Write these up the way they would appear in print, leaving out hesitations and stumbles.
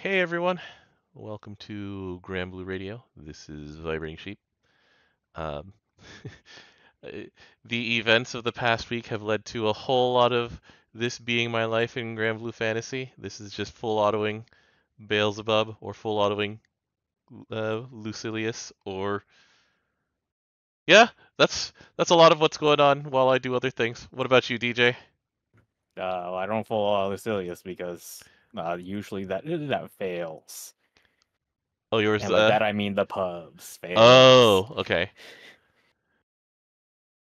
Hey everyone, welcome to Granblue Radio. This is Vibrating Sheep. Um, uh, the events of the past week have led to a whole lot of this being my life in Granblue Fantasy. This is just full autoing Beelzebub or full autoing Lucilius or yeah, that's a lot of what's going on while I do other things. What about you, DJ? I don't follow Lucilius because usually that fails. Oh, yours. And by that I mean the pubs fails. Oh, okay.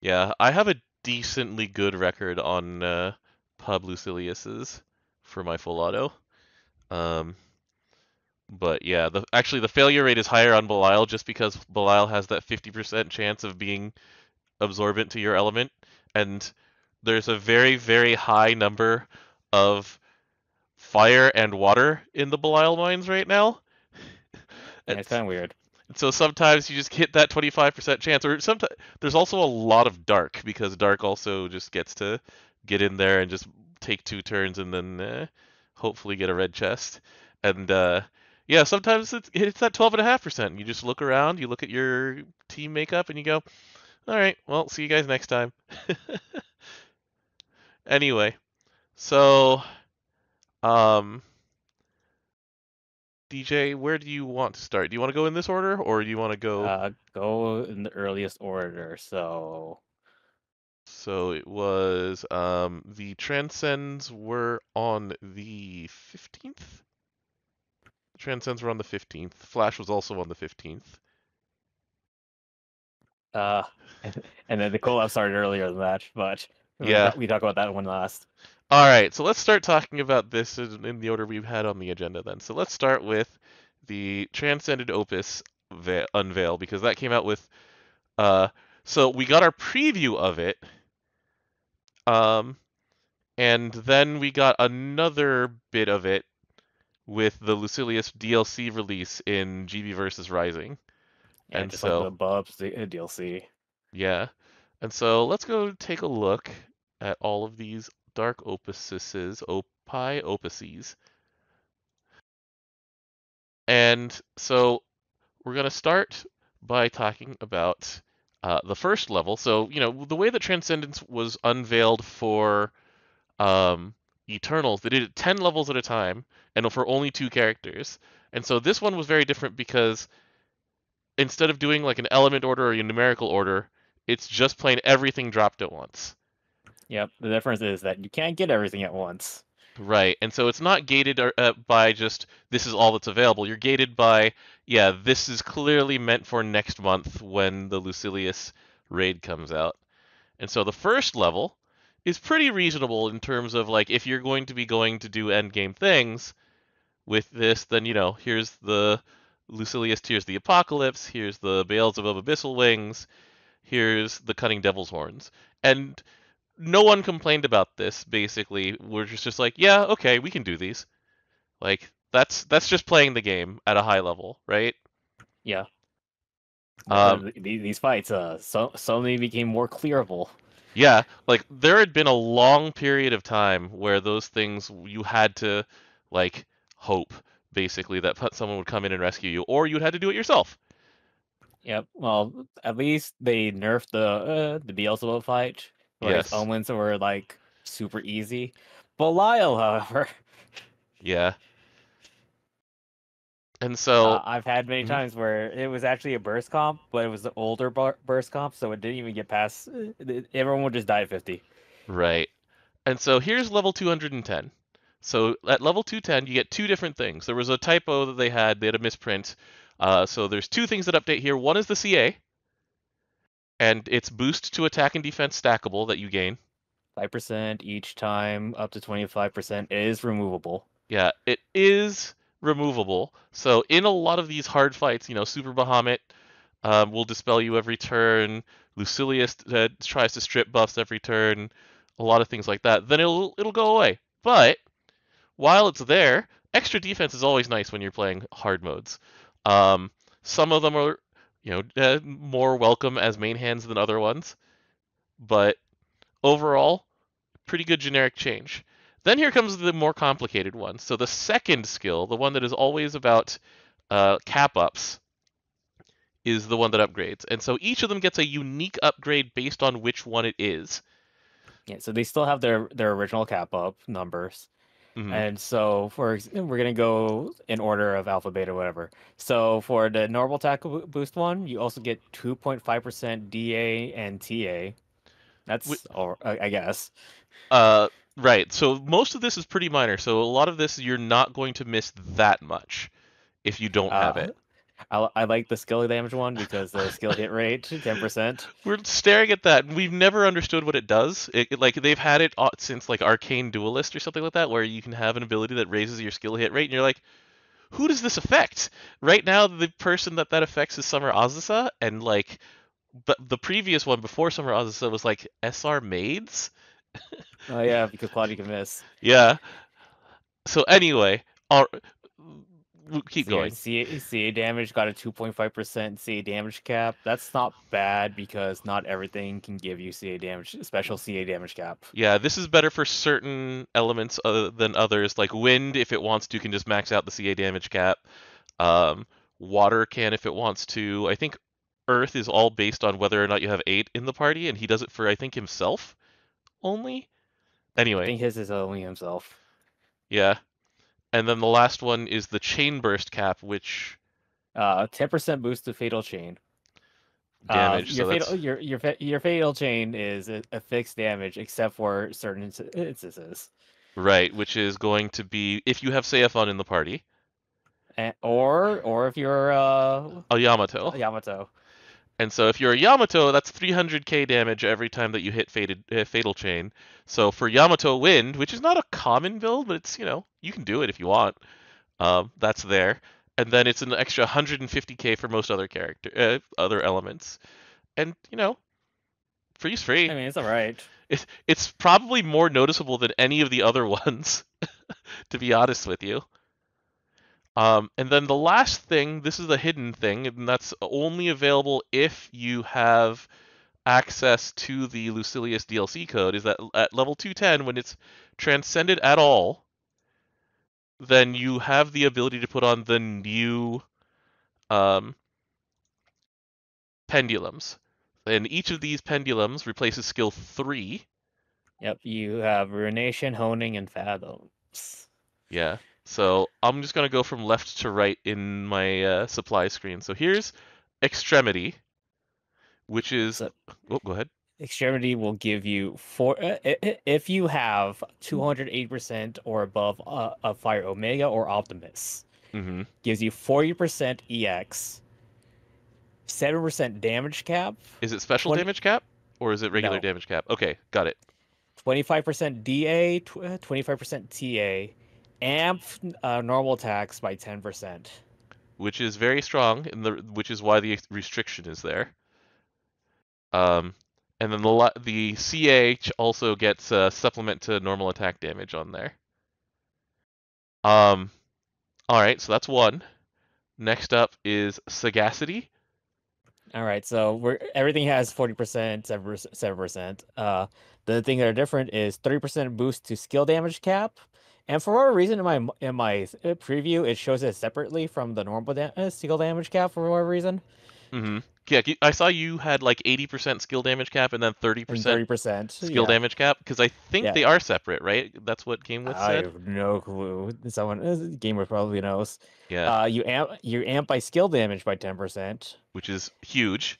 Yeah, I have a decently good record on Pub Lucilius's for my full auto. Um, but yeah, the failure rate is higher on Belial just because Belial has that 50% chance of being absorbent to your element, and there's a very, very high number of fire and water in the Belial mines right now. Yeah, it's kind of weird. So sometimes you just hit that 25% chance, or sometimes there's also a lot of dark because dark also just gets to get in there and just take 2 turns and then hopefully get a red chest. And yeah, sometimes it's that 12.5%. You just look around, you look at your team makeup, and you go, all right, well, see you guys next time. Anyway, so um, DJ, where do you want to start? Do you want to go in this order, or do you want to go? Go in the earliest order. So it was the Transcends were on the 15th. Transcends were on the 15th. Flash was also on the 15th. uh, and then the collab started earlier than that, but Yeah. we talk about that one last. All right. So let's start talking about this in the order we've had on the agenda then. So let's start with the Transcended Opus unveil because that came out with so we got our preview of it. Um and then we got another bit of it with the Lucilius DLC release in GB versus Rising. Yeah, And just like so, the Bubs DLC. yeah. And so let's go take a look at all of these Dark Opuses, Opuses. And so we're going to start by talking about the first level. So, the way that Transcendence was unveiled for um, Eternals, they did it 10 levels at a time and for only 2 characters. And so this one was very different because instead of doing like an element order or a numerical order, it's just plain everything dropped at once. Yep, the difference is that you can't get everything at once. Right. And so it's not gated by just this is all that's available. You're gated by, yeah, this is clearly meant for next month when the Lucilius raid comes out. And so the first level is pretty reasonable in terms of like if you're going to be going to do end game things with this, then here's the Lucilius Tears the Apocalypse, here's the Beelzebub Abyssal Wings, here's the Cunning Devil's Horns. And no one complained about this, basically. We're just like, yeah, okay, we can do these. Like, that's just playing the game at a high level, right? Yeah, Um, these fights suddenly became more clearable. yeah, like there had been a long period of time where those things you had to like hope basically that someone would come in and rescue you, or you'd had to do it yourself. Yep. Well, at least they nerfed the Beelzebub fight, where his Yes. omens were like super easy. Belial, however, Yeah. And so, I've had many mhm, times where it was actually a burst comp, but it was the older burst comp, so it didn't even get past. Everyone would just die at 50. right. And so here's level 210. So at level 210, you get 2 different things. There was a typo that they had a misprint. So there's 2 things that update here. One is the CA, and it's boost to attack and defense stackable that you gain. 5% each time, up to 25% is removable. Yeah, it is removable. So in a lot of these hard fights, Super Bahamut will dispel you every turn. Lucilius tries to strip buffs every turn. A lot of things like that. Then it'll go away. But while it's there, extra defense is always nice when you're playing hard modes. Um, some of them are, more welcome as main hands than other ones, but overall, pretty good generic change. Then here comes the more complicated one. So the second skill, the one that is always about cap ups, is the one that upgrades. And so each of them gets a unique upgrade based on which one it is. Yeah, so they still have their original cap up numbers. Mm-hmm. And so we're gonna go in order of alpha, beta, whatever. So for the normal attack boost one, you also get 2.5% DA and TA. That's all, I guess. Right. So most of this is pretty minor. So a lot of this you're not going to miss that much if you don't have Uh, it. I like the skill damage one because the skill hit rate 10%. We're staring at that, and we've never understood what it does. Like they've had it since like Arcane Duelist or something like that, where you can have an ability that raises your skill hit rate, and you're like, who does this affect? Right now, the person that affects is Summer Azusa, and like, but the previous one before Summer Azusa was like SR Maids. Oh yeah, because Claudia can miss. Yeah. So anyway, we'll keep So your going. CA damage got a 2.5% CA damage cap. That's not bad because not everything can give you CA damage, special CA damage cap. Yeah, this is better for certain elements other than others. Like wind, if it wants to, can just max out the CA damage cap. Um, Water can if it wants to. I think Earth is all based on whether or not you have 8 in the party, and he does it for, I think, himself only. I Anyway, think his is only himself. yeah. And then the last one is the Chain Burst cap, which 10% boost to fatal chain. damage. Your So that's fatal your fatal chain is a fixed damage except for certain instances. right, which is going to be if you have Seiphon in the party. Or if you're A Yamato. Yamato. And so if you're a Yamato, that's 300k damage every time that you hit Fatal Chain. So for Yamato Wind, which is not a common build, but it's, you can do it if you want. That's there. And then it's an extra 150k for most other elements. And, free's free. I mean, it's all right. It's probably more noticeable than any of the other ones, to be honest with you. And then the last thing, this is a hidden thing, and that's only available if you have access to the Lucilius DLC code, is that at level 210, when it's transcended at all, then you have the ability to put on the new um, pendulums. And each of these pendulums replaces skill 3. Yep, you have Ruination, Honing, and Fathoms. Yeah. So I'm just going to go from left to right in my supply screen. So here's Extremity, which is... So, oh, go ahead. Extremity will give you if you have 280% or above of Fire Omega or Optimus. Mm-hmm. Gives you 40% EX, 7% damage cap. Is it special damage cap or is it regular damage cap? Okay, got it. 25% DA, 25% TA, amp normal attacks by 10%. Which is very strong, which is why the restriction is there. And then the CH also gets a supplement to normal attack damage on there. All right, so that's one. Next up is Sagacity. All right, so everything has 40%, 7%. The thing that are different is 30% boost to skill damage cap. And for whatever reason, in my preview, it shows it separately from the normal skill damage cap for whatever reason. Mm-hmm. Yeah, I saw you had like 80% skill damage cap and then 30% skill damage cap, because I think they are separate, right? That's what Game With said? I have no clue. Gamer probably knows. Yeah. You amp by skill damage by 10%. Which is huge.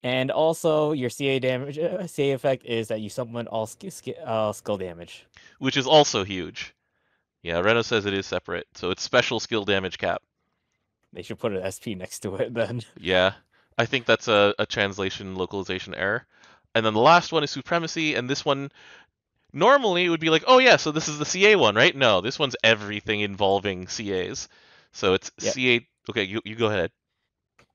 And also, your CA damage, CA effect is that you supplement all skill damage. Which is also huge. Yeah, Reno says it is separate, so it's special skill damage cap. They should put an SP next to it then. Yeah, I think that's a translation localization error. And then the last one is Supremacy, and this one, normally it would be like, oh yeah, so this is the CA one, right? No, this one's everything involving CAs. So it's CA, okay, you go ahead.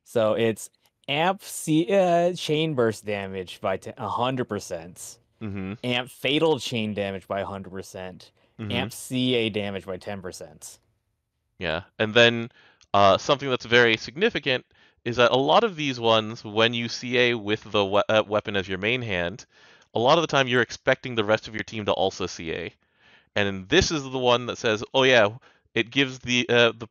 So it's amp chain burst damage by 100%. Mm-hmm. Amp fatal chain damage by 100%. Mm-hmm. Amp CA damage by 10%. Yeah, and then something that's very significant is that a lot of these ones, when you CA with the weapon as your main hand, a lot of the time you're expecting the rest of your team to also CA. And this is the one that says, oh yeah, it gives the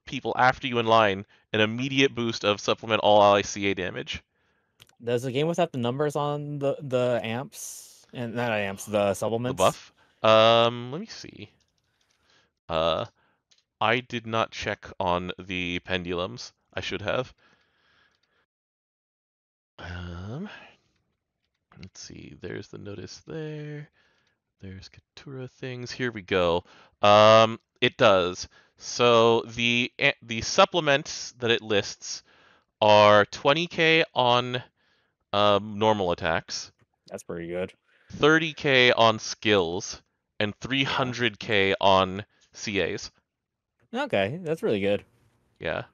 people after you in line an immediate boost of supplement all ally CA damage. Does the game without the numbers on the amps and not amps, the The supplements? buff. Let me see. Uh, I did not check on the pendulums. I should have. Let's see. There's the notice there. There's Catura things. Here we go. It does. So the supplements that it lists are 20k on normal attacks, That's pretty good. 30k on skills, and Yeah. 300k on CAs. Okay, that's really good. Yeah.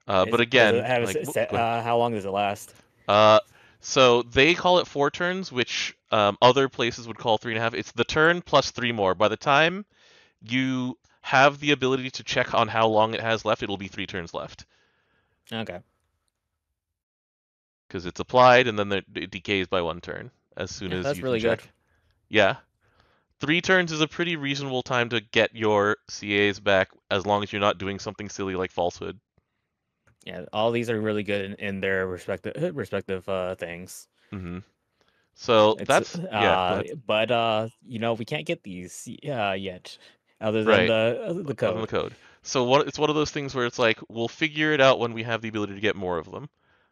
But Does it again, have a like, set? go ahead. How long does it last? Uh, so they call it 4 turns, which other places would call 3.5. It's the turn plus 3 more. By the time you have the ability to check on how long it has left, it'll be 3 turns left. Okay. Because it's applied and then it decays by 1 turn as soon Yeah, as that's you can really good. check. Yeah. 3 turns is a pretty reasonable time to get your CAs back as long as you're not doing something silly like falsehood. Yeah, all these are really good in their respective things. hmm So It's that's, yeah, go ahead. but we can't get these yet, other than Right. the On the code. code. So it's one of those things where it's like we'll figure it out when we have the ability to get more of them.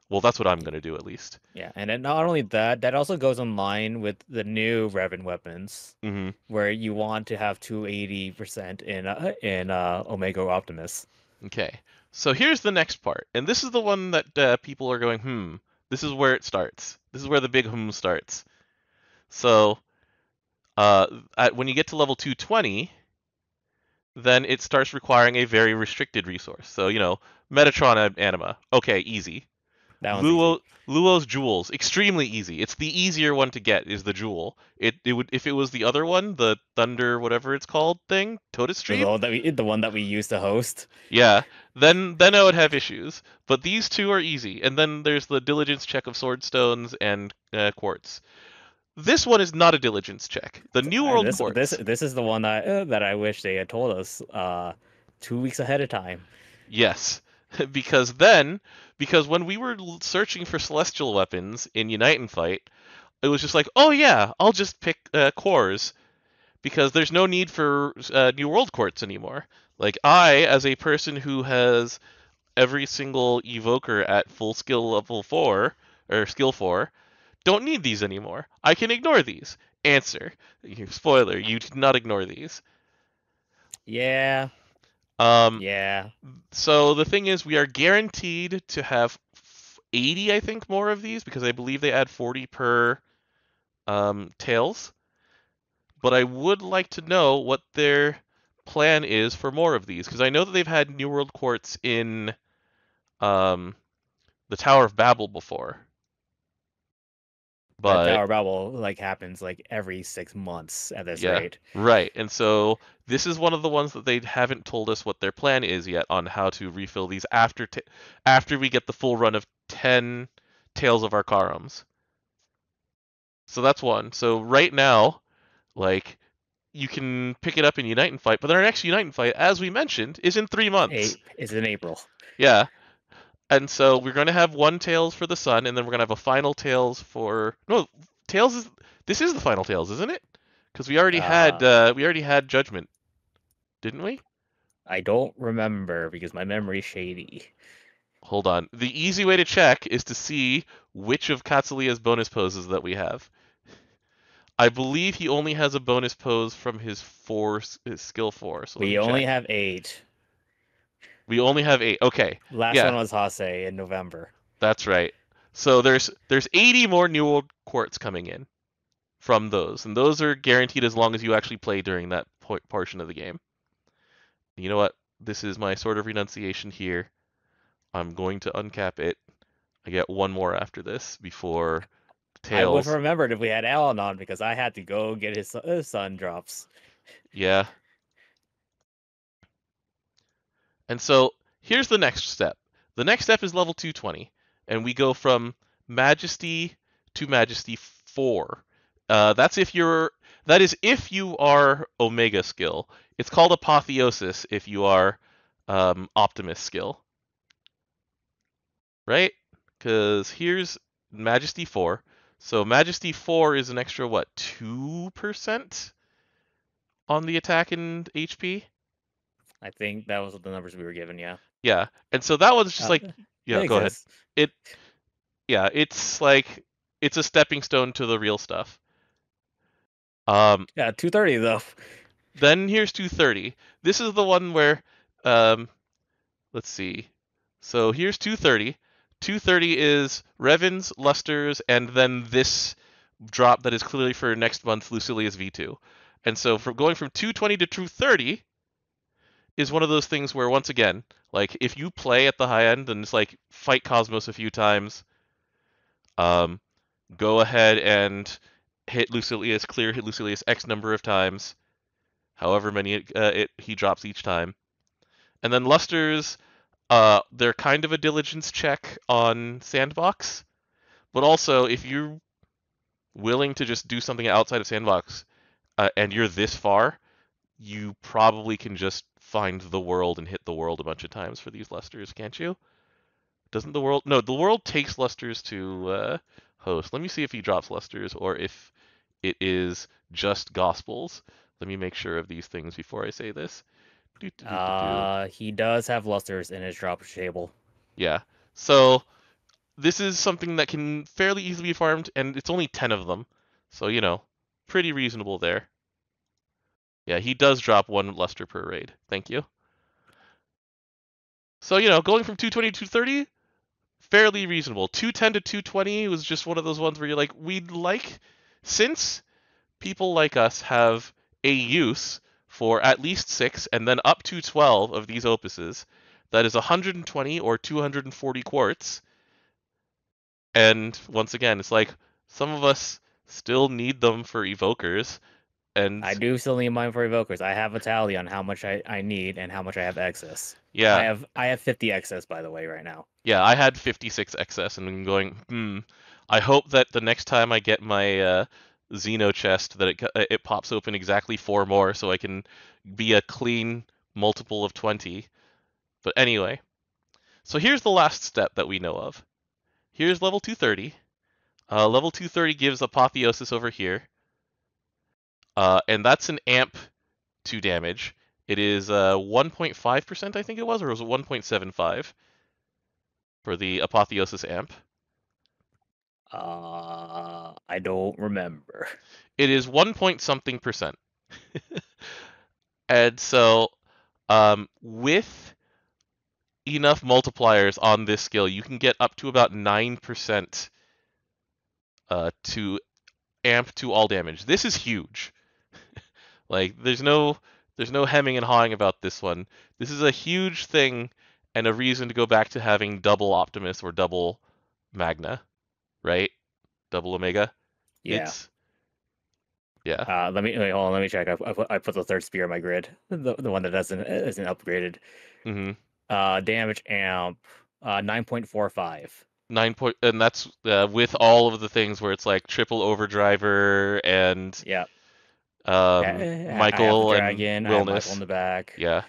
Well, that's what I'm gonna do at least. Yeah, and then not only that, that also goes in line with the new Revan weapons, hmm where you want to have 280% in Omega Optimus. Okay. So here's the next part, and this is the one that people are going, hmm. This is where it starts. This is where the big hmm starts. So uh, when you get to level 220, then it starts requiring a very restricted resource. So Metatron Anima, okay, easy. That one's Luo easy. Luo's jewels, extremely easy. It's the easier one to get is the jewel. It would if it was the other one, the Thunder whatever it's called thing, Totus The Stream. one that we used to host. Yeah, then I would have issues. But these two are easy. And then there's the diligence check of sword stones and quartz. This one is not a diligence check. The New World quartz. This is the one that I wish they had told us 2 weeks ahead of time. Yes, because when we were searching for celestial weapons in Unite and Fight, it was just like, oh yeah, I'll just pick cores because there's no need for New World quartz anymore. Like I, as a person who has every single evoker at full skill level 4 or skill 4, don't need these anymore. I can ignore these. Answer. Spoiler, you did not ignore these. Yeah, Um, yeah. so the thing is, we are guaranteed to have 80, I think, more of these because I believe they add 40 per tails. But I would like to know what their plan is for more of these because I know that they've had New World quartz in um, the Tower of Babel before. But But Tower Babel happens every 6 months at this yeah, rate. right. And so this is one of the ones that they haven't told us what their plan is yet on how to refill these after we get the full run of 10 Tales of Arcarums. So that's one. So right now, like you can pick it up in Unite and Fight, but our next Unite and Fight, as we mentioned, is in 3 months. It's in April. Yeah. And so we're going to have one Tails for the Sun, and then we're going to have a final Tails for no Tails is this is the final Tails, isn't it? Because Uh, we already had Judgment, didn't we? I don't remember because my memory's shady. Hold on. The easy way to check is to see which of Katsulia's bonus poses that we have. I believe he only has a bonus pose from his skill 4. So let We me only check. have 8. We only have 8. Okay. Last Yeah, one was Hase in November. that's right. So there's 80 more New World quartz coming in from those, and those are guaranteed as long as you actually play during that portion of the game. You know what? This is my sort of renunciation here. I'm going to uncap it. I get one more after this before I would have Tails. remembered if we had Alan on because I had to go get his sun drops. Yeah. And so here's the next step. The next step is level 220, and we go from Majesty to Majesty 4. That's if you're. That is if you are Omega skill. It's called Apotheosis if you are Optimus skill, right? Because here's Majesty 4. So Majesty 4 is an extra what 2% on the attack and HP. I think that was the numbers we were given. Yeah. Yeah, and so that one's just like, It yeah, go ahead. exists. It, yeah, it's like it's a stepping stone to the real stuff. Yeah, 230 though. Then here's 230. This is the one where, um, let's see. So here's 230. 230 is Revens, Lusters, and then this drop that is clearly for next month Lucilius V2. And so from going from 220 to 230 is one of those things where once again, like if you play at the high end and it's like fight Cosmos a few times, um, go ahead and hit Lucilius, clear hit Lucilius X number of times, however many he drops each time. And then Lusters, they're kind of a diligence check on Sandbox, but also if you're willing to just do something outside of Sandbox and you're this far, you probably can just find the world and hit the world a bunch of times for these Lusters, can't you? Doesn't the world? No, the world takes Lusters to host. Let me see if he drops Lusters or if it is just Gospels. Let me make sure of these things before I say this. He does have Lusters in his drop table. Yeah. So this is something that can fairly easily be farmed, and it's only 10 of them. So, pretty reasonable there. Yeah, he does drop 1 luster per raid. Thank you. So, going from 220 to 230, fairly reasonable. 210 to 220 was just one of those ones where you're like, since people like us have a use for at least 6 and then up to 12 of these opuses, that is 120 or 240 quartz. And once again, it's like some of us still need them for evokers. And I do still need mine for evokers. I have a tally on how much I need and how much I have excess. yeah, I have 50 excess, by the way, right now. yeah, I had 56 excess and I'm going, I hope that the next time I get my Xeno chest that it pops open exactly 4 more so I can be a clean multiple of 20. But anyway, so here's the last step that we know of. Here's level 230. Level 230 gives Apotheosis over here. And that's an amp 2 damage. It is 1.5%, I think it was, or was it 1.75 for the Apotheosis amp? I don't remember. It is 1 point something percent. And so, with enough multipliers on this skill, you can get up to about 9% to amp to all damage. This is huge. Like, there's no hemming and hawing about this one. This is a huge thing and a reason to go back to having double Optimus or double Magna, right? Double Omega. Yeah. Yeah. Let me hold on. Let me check. I put the third spear on my grid, the one that isn't upgraded. Mm-hmm. Damage amp 9.45. And that's with all of the things where it's like triple overdriver and yeah. Michael I have the dragon, and I have Willness. Michael in the back. Yeah.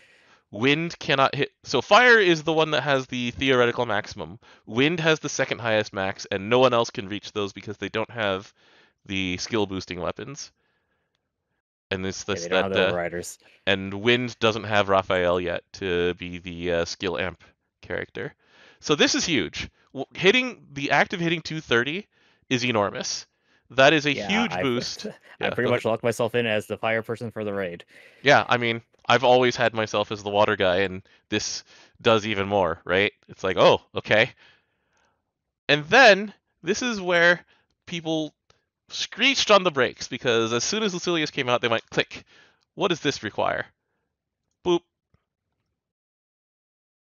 Wind cannot hit. So fire is the one that has the theoretical maximum. Wind has the second highest max, and no one else can reach those because they don't have the skill boosting weapons. And it's this they don't have the overriders. And Wind doesn't have Raphael yet to be the skill amp character. So this is huge. The active hitting 230 is enormous. That is a huge boost. I pretty much locked myself in as the fire person for the raid. Yeah, I mean, I've always had myself as the water guy, and this does even more, right? It's like, oh, okay. And then this is where people screeched on the brakes because as soon as Lucilius came out, they went, click. What does this require? Boop.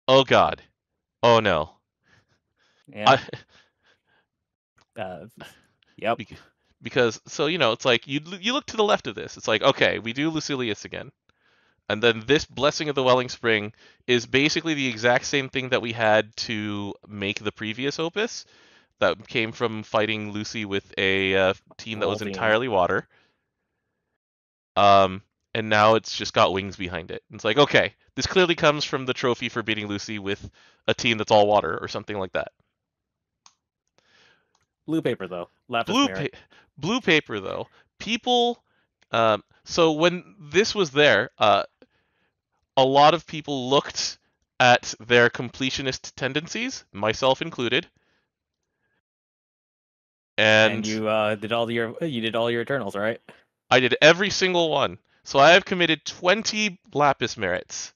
Oh, God. Oh, no. Yeah. Yep. Because, so, it's like, you look to the left of this. It's like, okay, we do Lucilius again. And then this Blessing of the Welling Spring is basically the exact same thing that we had to make the previous opus. that came from fighting Lucy with a team that Whole was team. entirely water. Um, and now it's just got wings behind it. It's like, okay, this clearly comes from the trophy for beating Lucy with a team that's all water or something like that. Blue paper though. Lapis Blue merit. blue paper though, people. So when this was there, a lot of people looked at their completionist tendencies, myself included, And and you did all your Eternals, right? I did every single one. So I have committed 20 lapis merits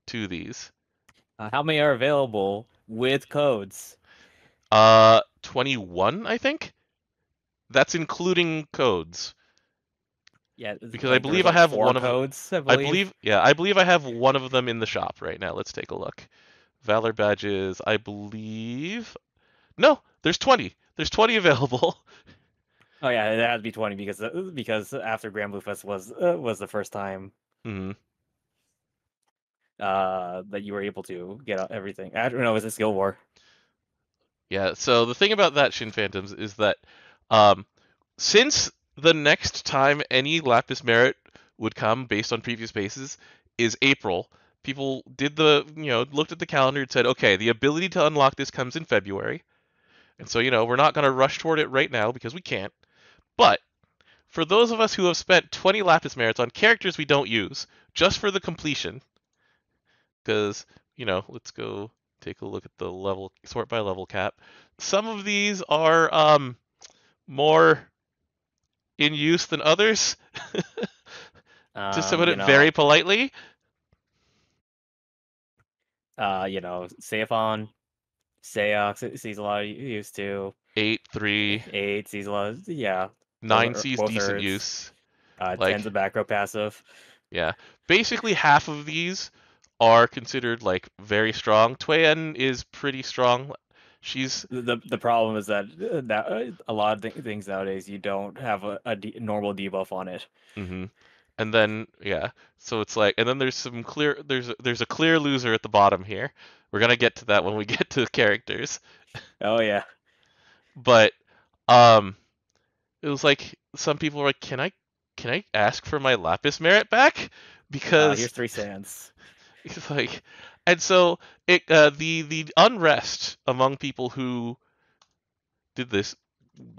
to these. How many are available with codes? 21, I think. That's including codes Yeah, because I like there was believe I like have four one of. codes, I I believe. believe, yeah, I believe I have one of them in the shop right now. Let's take a look. Valor badges, I believe. No, there's 20. There's 20 available. Oh yeah, it had to be 20 because after Granblue Fest was the first time Mhm. that you were able to get out everything. I don't know, it was a skill war. Yeah, so the thing about that Shin Phantoms is that um, since the next time any Lapis Merit would come based on previous bases is April, people did looked at the calendar and said, okay, the ability to unlock this comes in February. And so, we're not going to rush toward it right now because we can't. But for those of us who have spent 20 Lapis Merits on characters we don't use, just for the completion, because, let's go take a look at the level, sort by level cap. Some of these are more in use than others, to put You it very know, politely. Seiphon, Seox sees a lot of use too. 8, 3, 8 sees a lot of, yeah, 9 sees both decent Earths. use. 10's Like, a back passive. yeah. Basically, half of these are considered, like, very strong. Toyen is pretty strong. She's. The problem is that a lot of things nowadays you don't have normal debuff on it. hmm And then, yeah. So it's like, and then there's some clear, there's a clear loser at the bottom here. We're gonna get to that when we get to characters. Oh yeah. But, um, it was like some people were like, can I ask for my lapis merit back? Because Here's 3 sands. it's like, and so the unrest among people who did this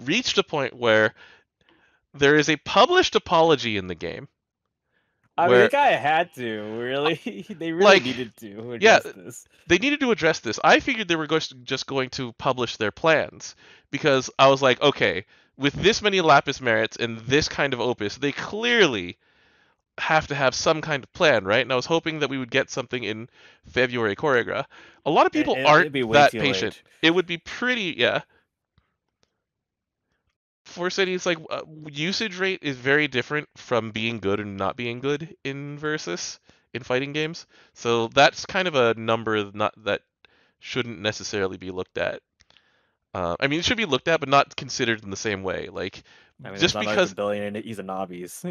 reached a point where there is a published apology in the game I mean, they where, kind of had to, really. They really like, needed to yeah, address this. they needed to address this. I figured they were just going to publish their plans because I was like, okay, with this many lapis merits and this kind of opus, they clearly have to have some kind of plan, right? And I was hoping that we would get something in February choreograph. A lot of people aren't It'd be way that too patient. late. It would be pretty, yeah. For cities, like usage rate is very different from being good and not being good in versus in fighting games. So that's kind of a number not that shouldn't necessarily be looked at. I mean, it should be looked at, but not considered in the same way. Like, I mean, there's just not like a because, billion Izanabis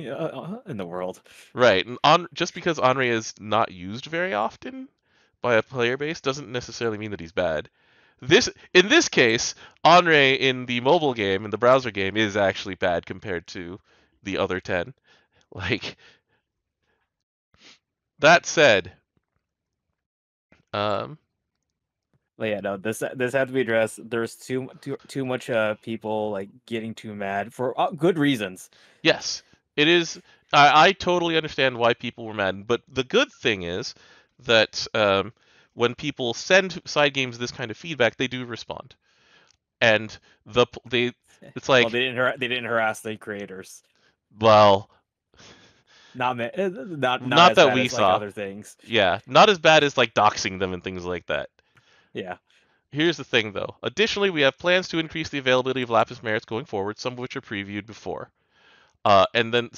in the world. right, and just because Henri is not used very often by a player base doesn't necessarily mean that he's bad. In this case, Henri in the mobile game, in the browser game, is actually bad compared to the other 10. Like, that said, um, But yeah, no, this had to be addressed. There's too much people like getting too mad for good reasons. yes, it is. I totally understand why people were mad, but the good thing is that when people send side games this kind of feedback, they do respond, and it's Well, like, they didn't harass the creators. well, Not not as that bad we as like saw. other things. Yeah, not as bad as like doxing them and things like that. Yeah. Here's the thing, though. Additionally, we have plans to increase the availability of lapis merits going forward, some of which are previewed before. And then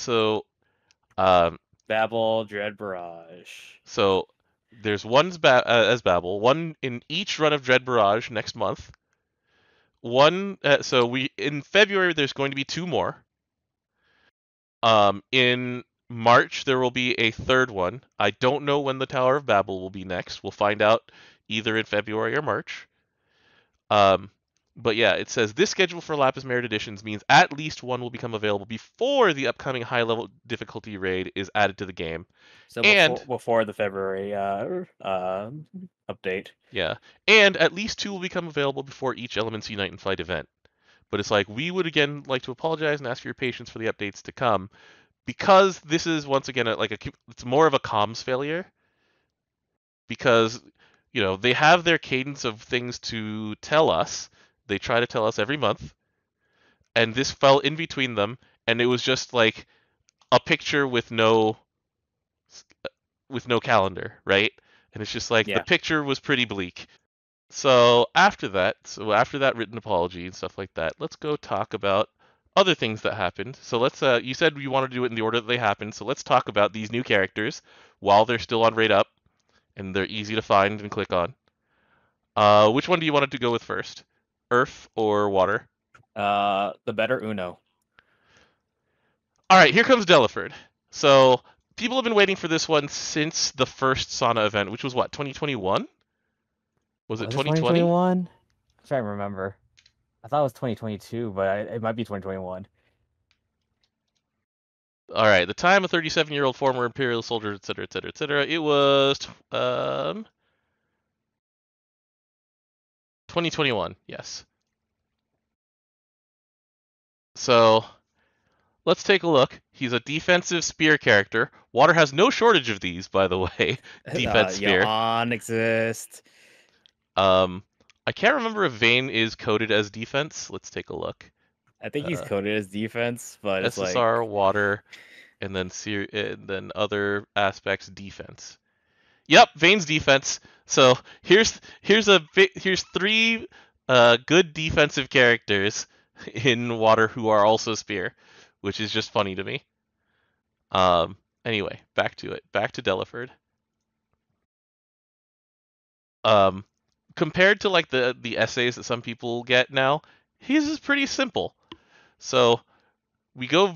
um, Babel, Dread Barrage. so there's one as Babel, one in each run of Dread Barrage next month. One, so we in February there's going to be two more. In March there will be a third one. I don't know when the Tower of Babel will be next. We'll find out either in February or March. Um, But yeah, it says this schedule for Lapis Merit editions means at least one will become available before the upcoming high level difficulty raid is added to the game. So And before the February update. yeah, and at least two will become available before each Elements Unite and Fight event. But it's like we would again like to apologize and ask for your patience for the updates to come because this is once again it's more of a comms failure because they have their cadence of things to tell us. They try to tell us every month, and this fell in between them, and it was just like a picture with no calendar, right? And it's just like the Yeah. picture was pretty bleak. So after that written apology and stuff like that, let's go talk about other things that happened. So you said you want to do it in the order that they happened. So let's talk about these new characters while they're still on Raid Up, and they're easy to find and click on. Which one do you want to go with first? Earth or water? The better Uno. All right, here comes Delaford. So people have been waiting for this one since the first Sauna event, which was what, 2021? Was it 2020? 2021? I'm trying to remember. I thought it was 2022, but it might be 2021. All right, the time a 37-year-old former Imperial soldier, etc., etc., etc. It was 2021. Yes. So let's take a look. He's a defensive spear character. Water has no shortage of these, by the way. Defense spear. On exist. I can't remember if Vayne is coded as defense. Let's take a look. I think he's coded as defense, but it's SSR, like water, and then other aspects defense. Yep, Vayne's defense. So here's three good defensive characters in water who are also spear, which is just funny to me. Anyway, back to it. Back to Delaford. Compared to like the essays that some people get now, his is pretty simple. So we go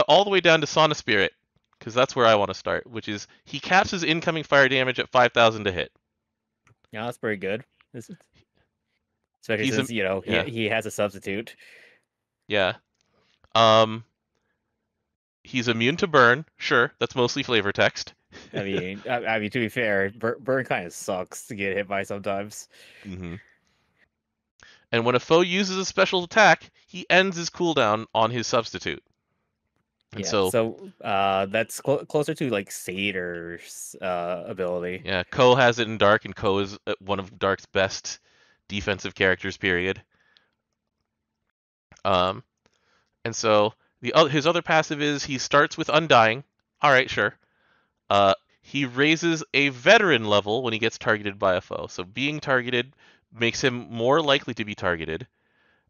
all the way down to Sauna Spirit, because that's where I want to start, which is he caps his incoming fire damage at 5,000 to hit. Yeah, that's pretty good. Especially since he has a substitute. Yeah. He's immune to burn. Sure, that's mostly flavor text. I mean, to be fair, burn kind of sucks to get hit by sometimes. Mm-hmm. And when a foe uses a special attack, he ends his cooldown on his substitute. And so that's closer to like Satyr's ability. Yeah, Ko has it in Dark, and Ko is one of Dark's best defensive characters. Period. And so his other passive is he starts with Undying. All right, sure. He raises a veteran level when he gets targeted by a foe. So being targeted makes him more likely to be targeted.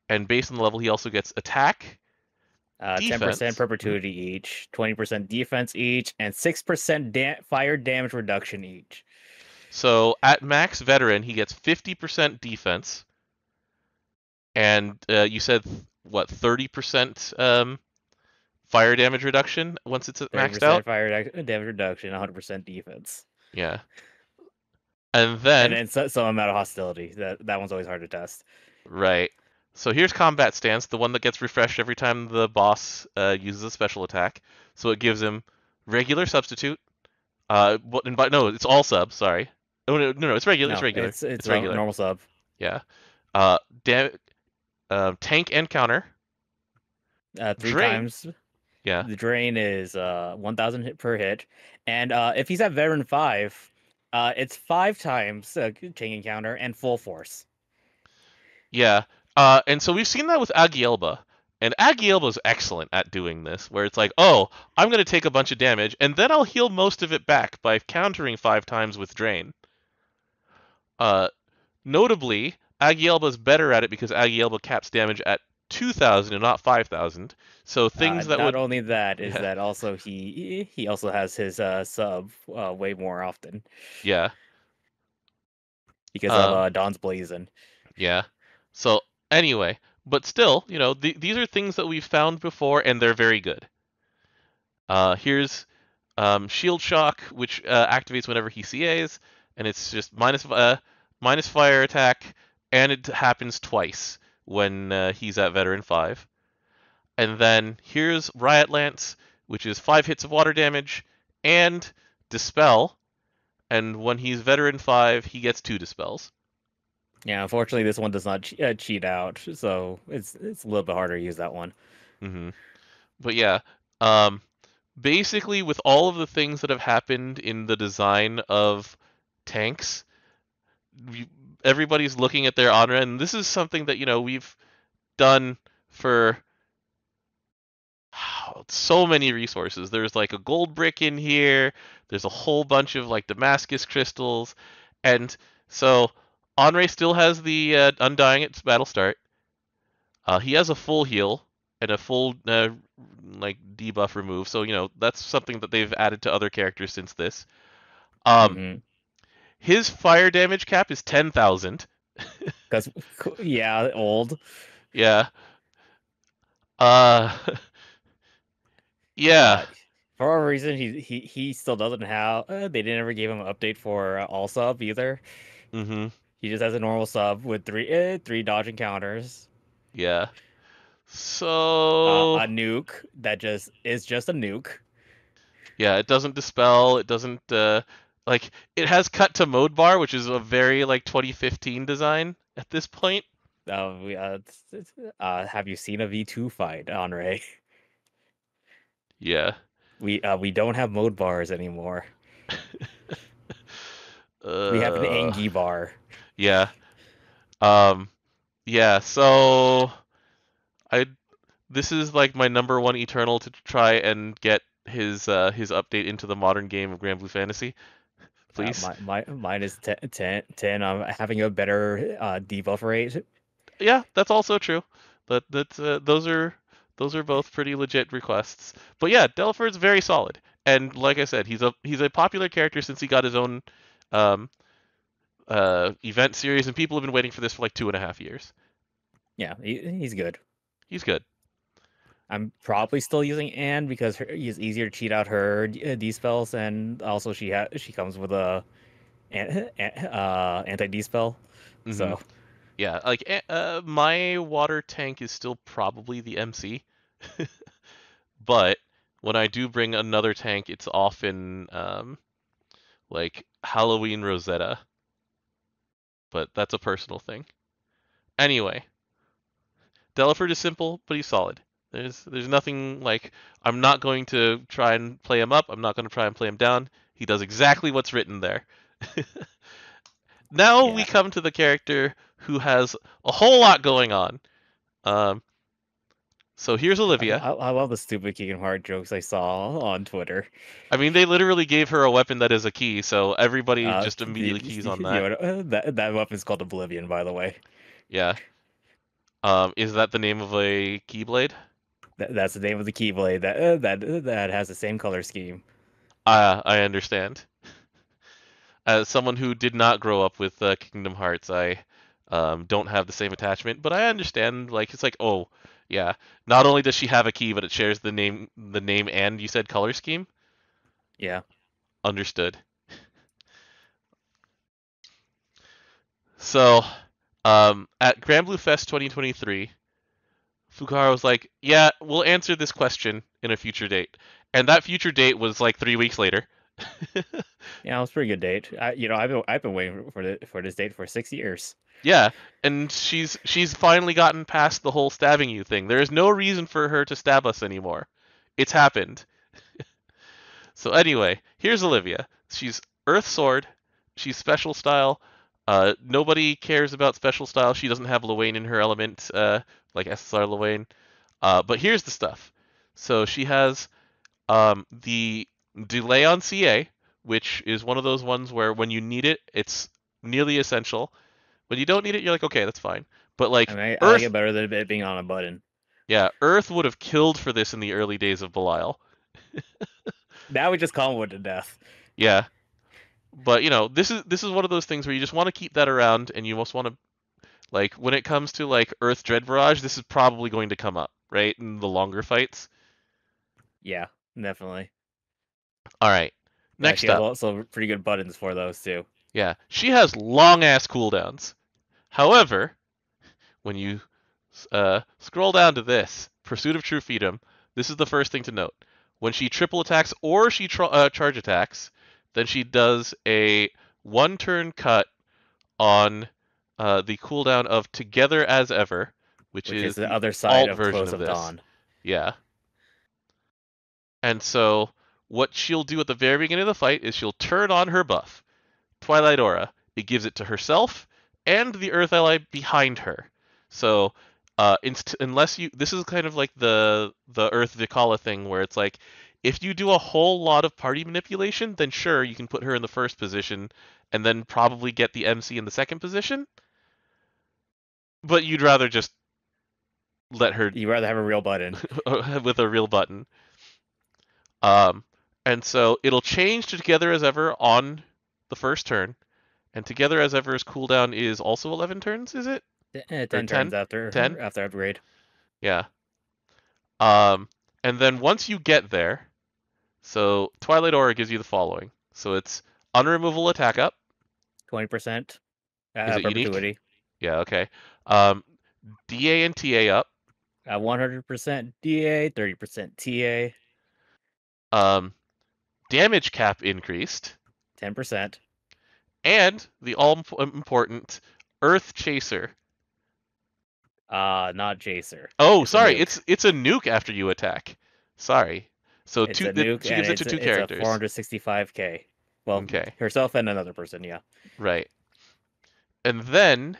And based on the level, he also gets attack, 10% perpetuity each, 20% defense each, and 6% fire damage reduction each. So at max veteran, he gets 50% defense. And you said, what, 30% fire damage reduction once it's maxed out? Fire damage reduction, 100% defense. Yeah. And then some amount of hostility. That one's always hard to test. Right. So here's Combat Stance, the one that gets refreshed every time the boss uses a special attack. So it gives him regular substitute. No, it's all sub. Sorry. Oh no, it's regular. No, it's regular. It's regular. Normal sub. Yeah. Tank and counter. 3 times. Yeah. The drain is 1,000 hit per hit, and if he's at veteran 5, it's 5 times chain encounter and full force. Yeah. And so we've seen that with Agielba. And Agielba's excellent at doing this, where it's like, oh, I'm going to take a bunch of damage, and then I'll heal most of it back by countering 5 times with Drain. Notably, Agielba's better at it because Agielba caps damage at 2,000 and not 5,000. So things that not only that is that also he also has his sub way more often. Yeah. Because of Dawn's Blazing. Yeah. So anyway, but still, these are things that we've found before, and they're very good. Here's Shield Shock, which activates whenever he CAs, and it's just minus fire attack, and it happens twice. when he's at Veteran 5. And then here's Riot Lance, which is 5 hits of water damage, and Dispel. And when he's Veteran 5, he gets 2 Dispels. Yeah, unfortunately, this one does not cheat out, so it's a little bit harder to use that one. Mm-hmm. But yeah, um, basically with all of the things that have happened in the design of tanks, everybody's looking at their honor, and this is something that we've done for so many resources. There's like a gold brick in here. There's a whole bunch of like Damascus crystals, and so Honre still has the Undying at battle start. He has a full heal and a full like debuff remove. So that's something that they've added to other characters since this. Um, Mm-hmm. his fire damage cap is 10,000. Because yeah, old. Yeah. Uh, yeah. For whatever reason, he still doesn't have. They didn't ever give him an update for all sub either. Mm-hmm. He just has a normal sub with three dodge encounters. Yeah. So A nuke that just is just a nuke. yeah, it doesn't dispel. It doesn't like it has cut to mode bar, which is a very like 2015 design at this point. Have you seen a V2 fight, Honre? Yeah. We don't have mode bars anymore. We have an Angie bar. Yeah. Um. Yeah. So I this is like my number one Eternal to try and get his update into the modern game of Granblue Fantasy. Please. Mine is 10. I'm having a better debuff rate. Yeah, that's also true. But those are both pretty legit requests. But yeah, Delaford's very solid. And like I said, he's a popular character since he got his own um, event series, and people have been waiting for this for like 2.5 years. Yeah, he's good. He's good. I'm probably still using Anne because he's easier to cheat out her D spells, and also she comes with a anti D spell. Mm-hmm. So yeah, like my water tank is still probably the MC, but when I do bring another tank, it's often like Halloween Rosetta. But that's a personal thing. Anyway, Delaford is simple, but he's solid. There's nothing like I'm not going to try and play him up. I'm not going to try and play him down. He does exactly what's written there. Now we come to the character who has a whole lot going on. So here's Olivia. I love the stupid Kingdom Heart jokes I saw on Twitter. I mean, they literally gave her a weapon that is a key, so everybody just immediately keys on that. That weapon's called Oblivion, by the way. Yeah. Is that the name of a Keyblade? That's the name of the Keyblade that has the same color scheme. I understand. As someone who did not grow up with Kingdom Hearts, I don't have the same attachment, but I understand. Like it's like, oh, yeah. Not only does she have a key, but it shares the name, and you said color scheme. Yeah. Understood. So, at Granblue Fest 2023, Fukuhara was like, "Yeah, we'll answer this question in a future date," and that future date was like 3 weeks later. Yeah, it was a pretty good date. I've been waiting for this date for 6 years. Yeah, and she's finally gotten past the whole stabbing you thing. There is no reason for her to stab us anymore. It's happened. So anyway, here's Olivia. She's Earth Sword. She's special style. Nobody cares about special style. She doesn't have Luane in her element, like SSR Luane. But here's the stuff. So she has the delay on CA, which is one of those ones where when you need it, it's nearly essential. When you don't need it, you're like, okay, that's fine. But like, I like it better than it being on a button. Yeah, Earth would have killed for this in the early days of Belial. Now we just call him to death. Yeah, but this is one of those things where you just want to keep that around, and you most want to, like, when it comes to like Earth Dread Barrage, this is probably going to come up, right, in the longer fights. Yeah, definitely. All right, next up. Also pretty good buttons for those too. Yeah, she has long ass cooldowns. However, when you Scroll down to this. Pursuit of True Freedom. This is the first thing to note. When she triple attacks or she charge attacks, then she does a 1-turn cut on the cooldown of Together as Ever, which which is is the the other side alt of version Close of of this. Dawn. Yeah. And so what she'll do at the very beginning of the fight is she'll turn on her buff, Twilight Aura. It gives it to herself and the Earth ally behind her. So unless you, this is kind of like the Earth Vikala thing where it's like, if you do a whole lot of party manipulation, then sure you can put her in the first position and then probably get the MC in the second position. But you'd rather just let her You'd rather have a real button. with a real button. Um, and so it'll change to Together as Ever on the first turn, and Together as Ever's cooldown is also 11 turns, is it? 10 turns 10? after upgrade. Yeah. And then once you get there, so Twilight Aura gives you the following. So it's unremovable attack up. 20% Is it perpetuity. unique? Yeah, okay. DA and TA up. 100% DA, 30% TA. Damage cap increased. 10%. And the all-important Earth Chaser. Not Jacer. Oh, sorry, it's a nuke after you attack. Sorry. So it's a nuke, she gives it to two characters. It's a 465k. Well, okay. Herself and another person, yeah. Right. And then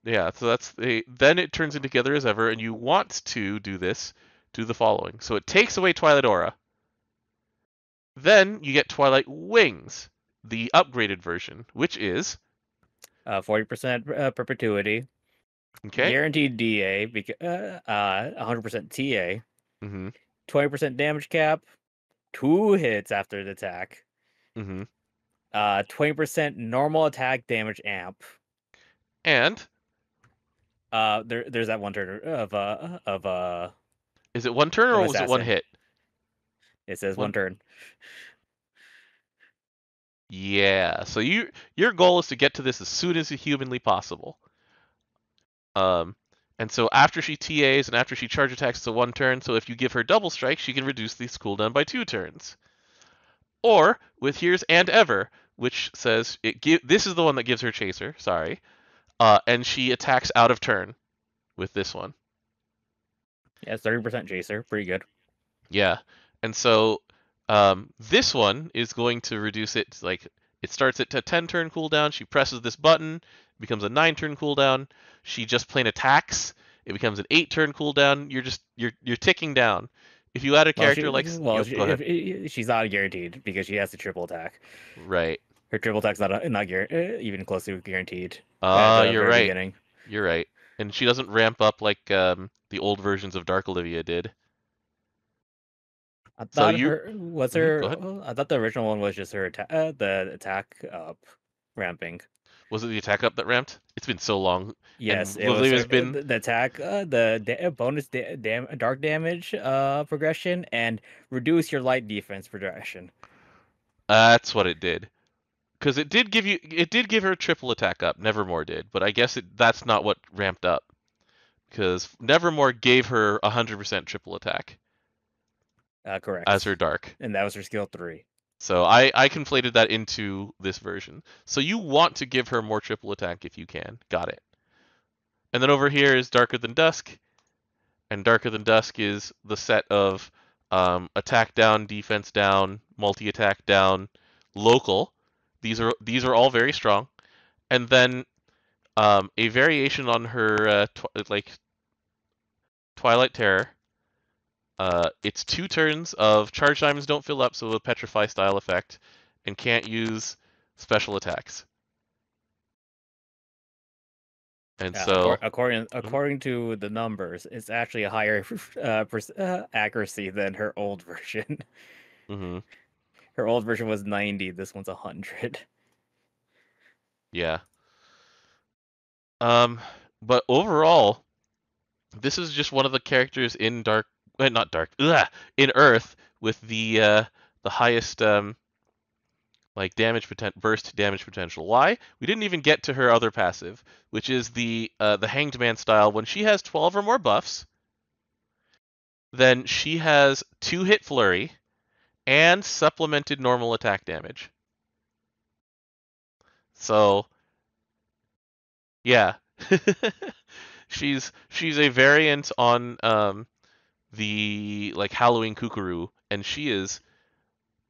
so that's then it turns into Together as Ever, and you want to do this, do the following. So it takes away Twilight Aura. Then you get Twilight Wings, the upgraded version, which is 40% perpetuity. Okay. Guaranteed DA, 100% TA. Mm-hmm. 20% damage cap. 2 hits after the attack. Mm-hmm. 20% normal attack damage amp. And there's that 1 turn of Is it 1 turn or was it 1 hit? It says 1 turn. Yeah. So your goal is to get to this as soon as humanly possible. And so after she TAs and after she charge attacks, it's a 1 turn. So if you give her double strike, she can reduce this cooldown by 2 turns. Or with Here's and Ever, which says this is the one that gives her Chaser. Sorry. And she attacks out of turn with this one. Yeah, 30% Chaser, pretty good. Yeah, and so this one is going to reduce it. Like it starts at a 10-turn cooldown. She presses this button, it becomes a 9-turn cooldown. She just plain attacks. It becomes an 8-turn cooldown. You're ticking down. If you add a character go ahead. She's not guaranteed because she has the triple attack. Right. Her triple attack's not even close to guaranteed. You're right. Beginning. You're right. And she doesn't ramp up like the old versions of Dark Olivia did. I thought I thought the original one was just her the attack up ramping. Was it the attack up that ramped? It's been so long. Yes, it was been the attack, bonus dark damage progression, and reduce your light defense progression. That's what it did. Because it did give her triple attack up. Nevermore did, but I guess that's not what ramped up. Because Nevermore gave her 100% triple attack. Correct. As her dark. And that was her skill 3. So I conflated that into this version. So you want to give her more triple attack if you can. Got it. And then over here is Darker Than Dusk. And Darker Than Dusk is the set of attack down, defense down, multi-attack down, local. These are all very strong. And then a variation on her Twilight Terror. It's 2 turns of charge diamonds don't fill up, so a petrify style effect, and can't use special attacks. And so, according to the numbers, it's actually a higher accuracy than her old version. Mm-hmm. Her old version was 90. This one's 100. Yeah. But overall, this is just one of the characters in in Earth with the highest like burst damage potential. Why? We didn't even get to her other passive, which is the Hanged Man style. When she has 12 or more buffs, then she has 2-hit flurry and supplemented normal attack damage. So yeah, she's a variant on the like Halloween Kukuru, and she is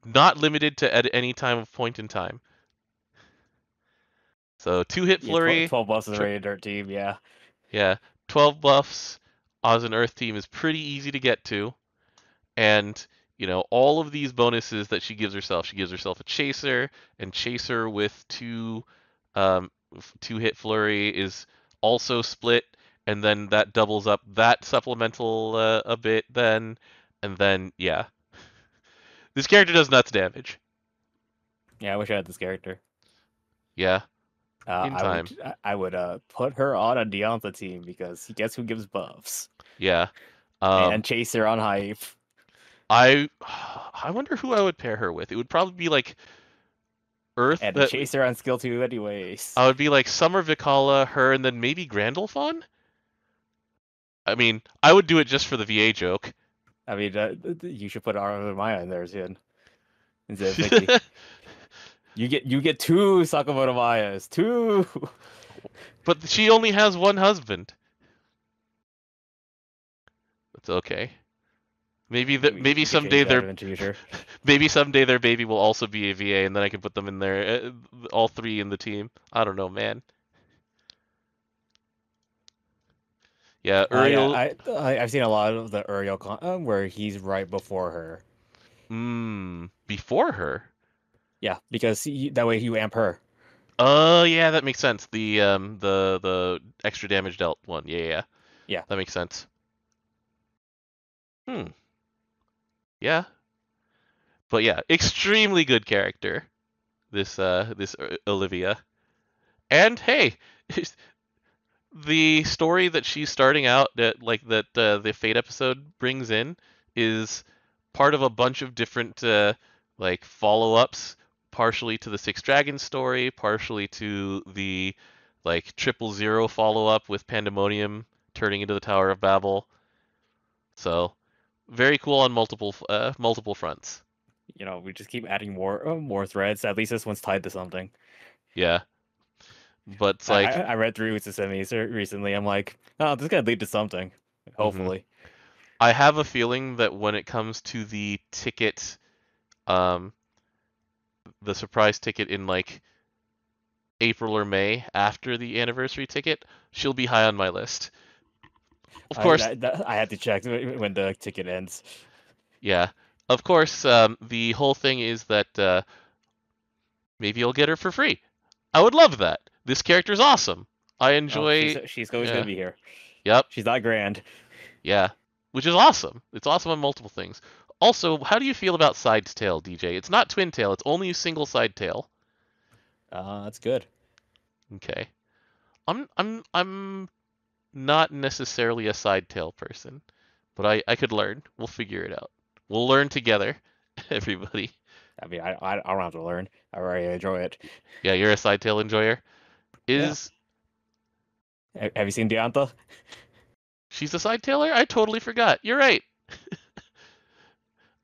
not limited to at any time of point in time. So 2-hit Yeah, flurry, 12 buffs is a rated dirt team. Yeah. yeah, 12 buffs as an Earth team is pretty easy to get to, and all of these bonuses that she gives herself. She gives herself a chaser, and chaser with 2-hit flurry is also split, and then that doubles up that supplemental a bit then, and then yeah, this character does nuts damage. Yeah, I wish I had this character. Yeah, in I time. would I would put her on a Deonta team because guess who gives buffs? Yeah. And Chaser on hype. I I wonder who I would pair her with. It would probably be like Earth. And Chaser on skill 2 anyways. I would be like Summer Vikala, her, and then maybe Grandalfon. I mean, I would do it just for the VA joke. I mean, you should put Arma Maya in there soon instead of Vicky. You get 2 Sakamoto Mayas, 2. But she only has one husband. That's okay. Maybe someday maybe someday their baby will also be a VA, and then I can put them in there, all 3 in the team. I don't know, man. Yeah, Uriel. I've seen a lot of the Uriel where he's right before her. Before her. Yeah, because that way you amp her. Oh yeah, that makes sense. The extra damage dealt one. Yeah. That makes sense. Yeah. But yeah, extremely good character. This Olivia. And hey, the story that she's starting out that the Fate episode brings in is part of a bunch of different like follow-ups, partially to the Six Dragons story, partially to the like 000 follow-up with Pandemonium turning into the Tower of Babel. So very cool on multiple fronts. We just keep adding more threads. At least this one's tied to something. Yeah. But it's like I read through Utsusemis recently. I'm like, oh, this could lead to something. Hopefully. I have a feeling that when it comes to the ticket, the surprise ticket in like April or May after the anniversary ticket, she'll be high on my list. Of course, I have to check when the ticket ends. Yeah. Of course, the whole thing is that maybe I'll get her for free. I would love that. This character's awesome. I enjoy. She's always gonna be here. Yep. She's not grand. Yeah. Which is awesome. It's awesome on multiple things. Also, how do you feel about side tail, DJ? It's not twin tail. It's only a single side tail. That's good. Okay. I'm not necessarily a side tail person, but I could learn. We'll figure it out. We'll learn together, everybody. I mean, I don't have to learn. I already enjoy it. Yeah, you're a side tail enjoyer. Have you seen Deonta? She's a side tailer? I totally forgot. You're right.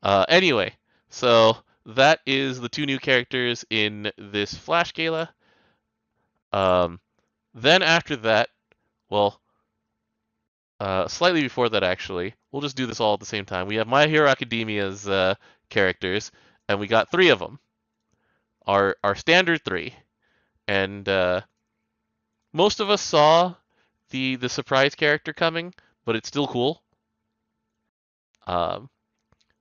Anyway, so that is the 2 new characters in this Flash Gala. Then after that, well, slightly before that actually, we'll just do this all at the same time. We have My Hero Academia's characters, and we got 3 of them. Our standard 3, and most of us saw the surprise character coming, but it's still cool.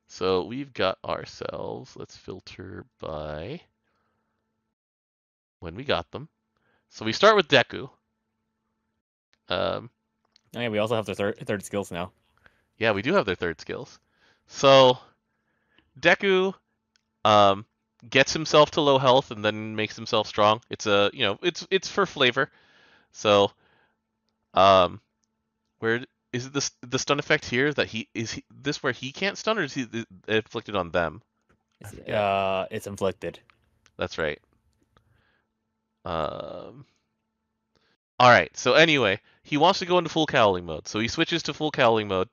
So we've got ourselves. Let's filter by when we got them. So we start with Deku. Yeah, we also have their third skills now. Yeah, we do have their third skills. So Deku gets himself to low health and then makes himself strong. It's it's for flavor. So where is it the stun effect here that is this where he can't stun, or is he inflicted on them? It's inflicted. That's right. Um, all right. So anyway, he wants to go into full cowling mode. So he switches to full cowling mode,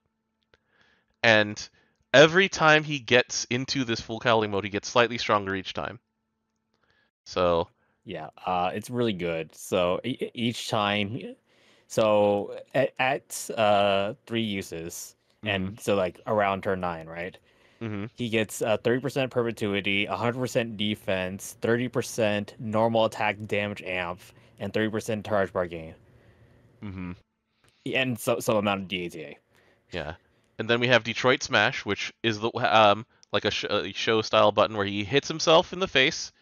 and every time he gets into this full cowling mode, he gets slightly stronger each time. So Yeah, it's really good. So each time, so at 3 uses, mhm, and so like around turn 9, right? mhm, He gets 30% perpetuity, 100% defense, 30% normal attack damage amp, and 30% charge bar gain, mhm. and some amount of DATA. Yeah. And then we have Detroit Smash, which is the like a show style button where he hits himself in the face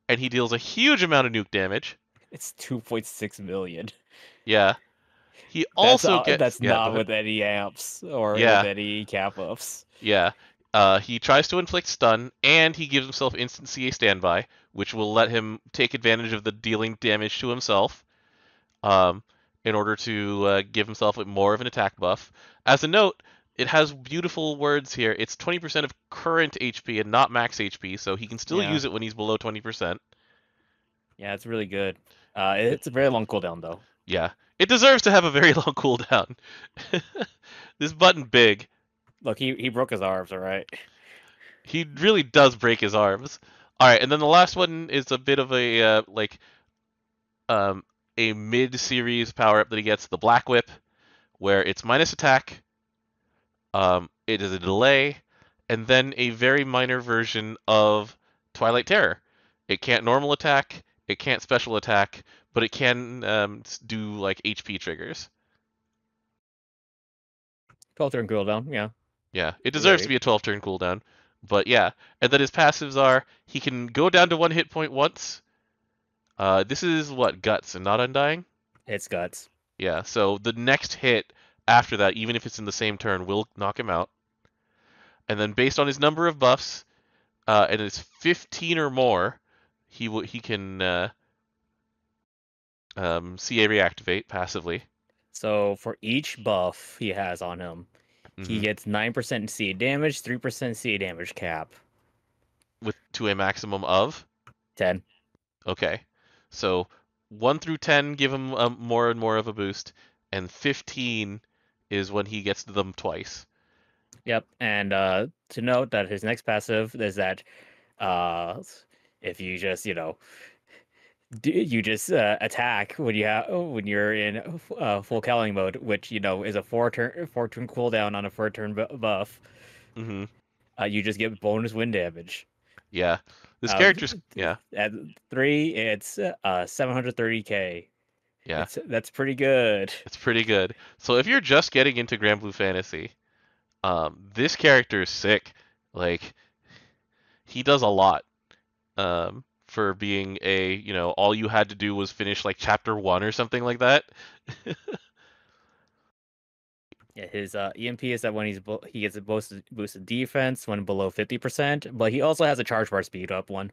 and he deals a huge amount of nuke damage. It's 2.6 million. Yeah. He also gets That's yeah, go not ahead. with any amps or with Yeah. any cap ups. Yeah. He tries to inflict stun and he gives himself instant CA standby, which will let him take advantage of the dealing damage to himself. Um, in order to give himself more of an attack buff. As a note, it has beautiful words here. It's 20% of current HP and not max HP, so he can still Yeah, use it when he's below 20%. yeah, it's really good. It's a very long cooldown though. Yeah, it deserves to have a very long cooldown. This button big. Look, he broke his arms, all right. He really does break his arms. All right, and then the last one is a bit of um, a mid-series power up that he gets, the Black Whip, where it's minus attack, it is a delay, and then a very minor version of Twilight Terror. It can't normal attack, it can't special attack, but it can do like HP triggers. 12 turn cooldown, yeah, Yeah, it it's all deserves to right. be a 12-turn cooldown, but yeah. And then his passives are he can go down to one hit point once. This is what, Guts and not Undying? It's guts. Yeah, so the next hit after that, even if it's in the same turn, will knock him out. And then based on his number of buffs, and it's 15 or more, he can CA reactivate passively. So for each buff he has on him, he Hmm. gets 9% CA damage, 3% CA damage cap. With to a maximum of 10. okay, so 1 through 10 give him more and more of a boost, and 15 is when he gets them twice. Yep. And to note that his next passive is that uh if you just, you just attack when you're in full cowling mode, which is a four turn cooldown on a 4 turn buff. Hmm. You just get bonus wind damage. Yeah, this Uh, character's yeah, at 3, it's 730k. yeah, That's pretty good. it's pretty good. So if you're just getting into Granblue Fantasy, this character is sick. Like he does a lot. For being a, all you had to do was finish like chapter 1 or something like that. Yeah, his EMP is that when he gets a boosted defense when below 50%, but he also has a charge bar speed up one,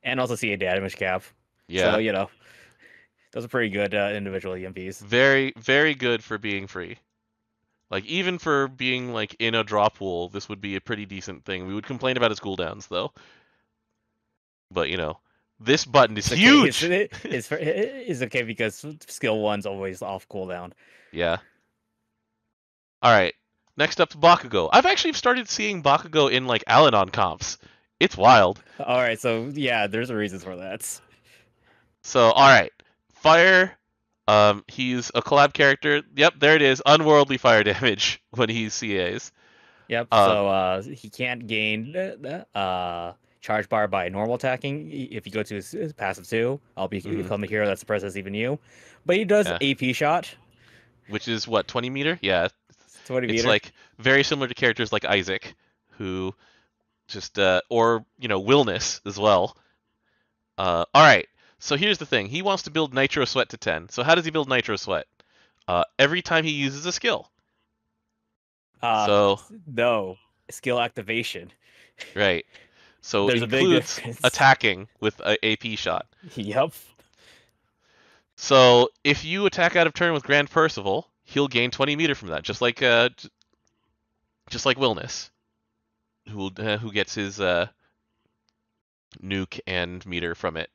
and also see a damage cap. So Yeah, those are pretty good individual EMPs. very, very good for being free. Like, even for being, like, in a draw pool, this would be a pretty decent thing. We would complain about his cooldowns, though. But, this button is It's okay. huge! It's okay because skill one's always off cooldown. Yeah. Alright. Next up's Bakugo. I've actually started seeing Bakugo in, like, Al-Anon comps. It's wild. All right, so yeah, there's a reason for that. So, alright. Fire. He's a collab character. Yep, there it is. Unworldly fire damage when he CAs. Yep. Um, So he can't gain charge bar by normal attacking. If you go to his passive 2, I'll mhm, become a hero that suppresses even you. But he does yeah. AP shot, Which is what, 20 meter? Yeah. 20 It's meter. like very similar to characters like Isaac, who just or Willness as well. All right. So here's the thing. He wants to build Nitro Sweat to 10. So how does he build Nitro Sweat? Every time he uses a skill. Uh, So no skill activation. right. So There's a big includes difference. attacking with a AP shot. Yep. So if you attack out of turn with Grand Percival, he'll gain 20 meter from that, just like Willness, who gets his nuke and meter from it.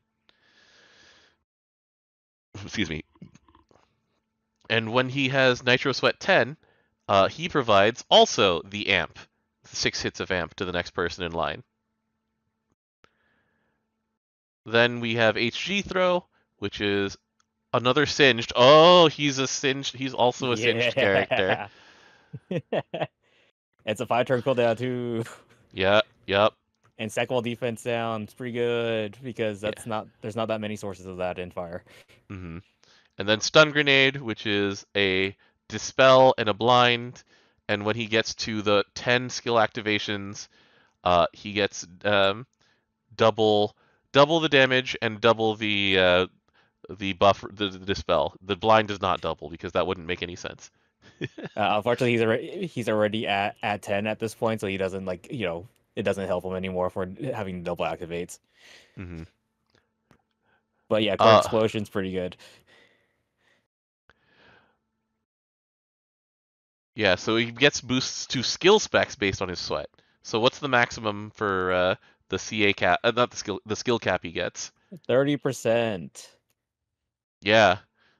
Excuse me. And when he has Nitro Sweat 10, he provides also the amp, 6 hits of amp to the next person in line. Then we have HG Throw, which is another singed. Oh, he's a singed. He's also a singed character. It's a 5-turn cooldown too. Yeah, yep. And second wall defense sounds pretty good because Yeah. there's not that many sources of that in fire. And then Stun Grenade, which is a dispel and a blind. And when he gets to the 10 skill activations, he gets double the damage and double the buff, the dispel. The blind does not double because that wouldn't make any sense. Unfortunately, he's already at 10 at this point, so he doesn't it doesn't help him anymore for having double activates. But yeah, core explosion's pretty good. Yeah, so he gets boosts to skill specs based on his sweat. So what's the maximum for the CA cap? Not the skill cap he gets. 30%. Yeah.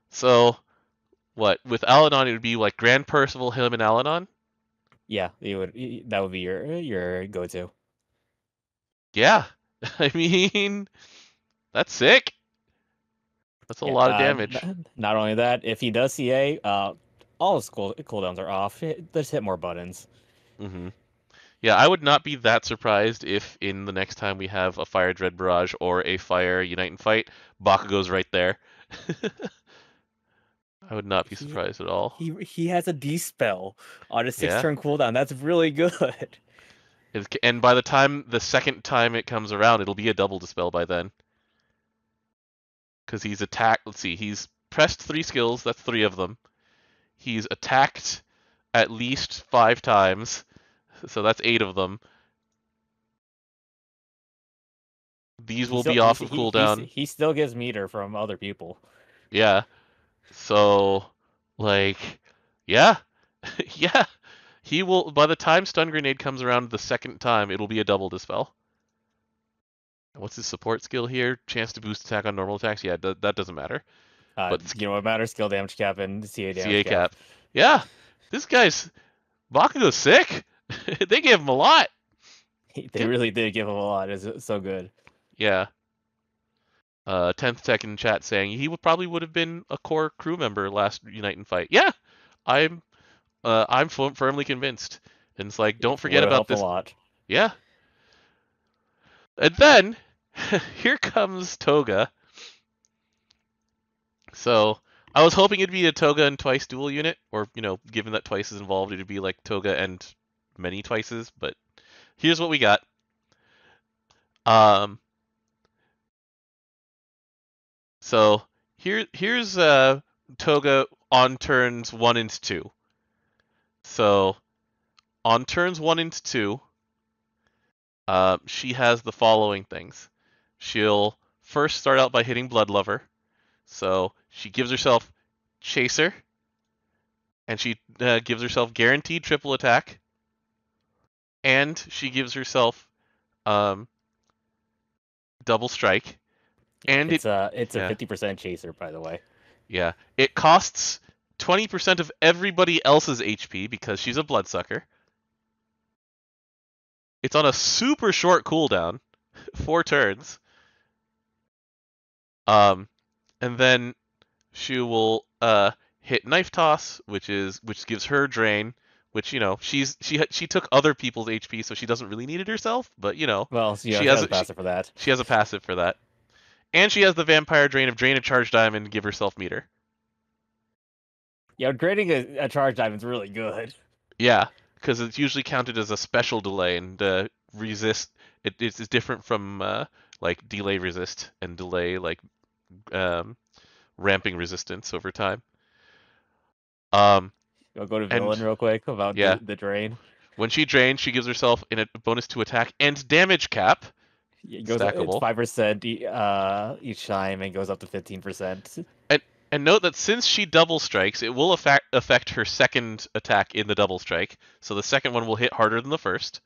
So what with Alanon it would be like Grand Percival, him, and Alanon. Yeah, that would be your go-to. Yeah, I mean that's sick. That's a lot of damage. Not only that, if he does CA, all his cooldowns are off. Just hit more buttons. Yeah, I would not be that surprised if in the next time we have a Fire Dread Barrage or a Fire Unite and Fight, Bakugo's right there. I would not be surprised at all. He has a D-spell on a 6-turn cooldown. That's really good. And by the time the second time it comes around, it'll be a double dispel by then. Because he's attacked. Let's see, he's pressed 3 skills. That's 3 of them. He's attacked at least 5 times. So that's 8 of them. These will be off of cooldown. He still gets meter from other people. Yeah. So, like, yeah. Yeah. He will, by the time Stun Grenade comes around the second time, it'll be a double dispel. What's his support skill here? Chance to boost attack on normal attacks? Yeah, that doesn't matter. But you know what matters? Skill damage cap and CA damage CA cap. Yeah. This guy's... Bakugo's sick. They gave him a lot. They really did give him a lot. It's so good. Yeah. 10th Tech in chat saying he probably would have been a core crew member last Unite and Fight. Yeah, I'm firmly convinced. And it's like, don't forget about this. A lot. Yeah. And then here comes Toga. So I was hoping it'd be a Toga and Twice dual unit, or given that Twice is involved, it'd be like Toga and many Twices. But here's what we got. So here's Toga on turns 1 and 2. So on turns 1 and 2, she has the following things. She'll first start out by hitting Bloodlover. So she gives herself Chaser, and she gives herself guaranteed triple attack, and she gives herself double strike. And it's a 50% chaser, by the way. Yeah, it costs 20% of everybody else's HP because she's a bloodsucker. It's on a super short cooldown, 4 turns. And then she will hit Knife Toss, which gives her drain, which she took other people's HP, so she doesn't really need it herself, but well, she has a passive for that. She has a passive for that. And she has the Vampire Drain of drain a charge diamond, give herself meter. Yeah, draining a charge diamond is really good. Yeah, because it's usually counted as a special delay, and resist. It's different from like delay resist and delay like ramping resistance over time. I'll go to villain real quick about the drain. When she drains, she gives herself a bonus to attack and damage cap. It goes, it's 5% each time and goes up to 15%. And note that since she double strikes, it will affect her second attack in the double strike. So the second one will hit harder than the first.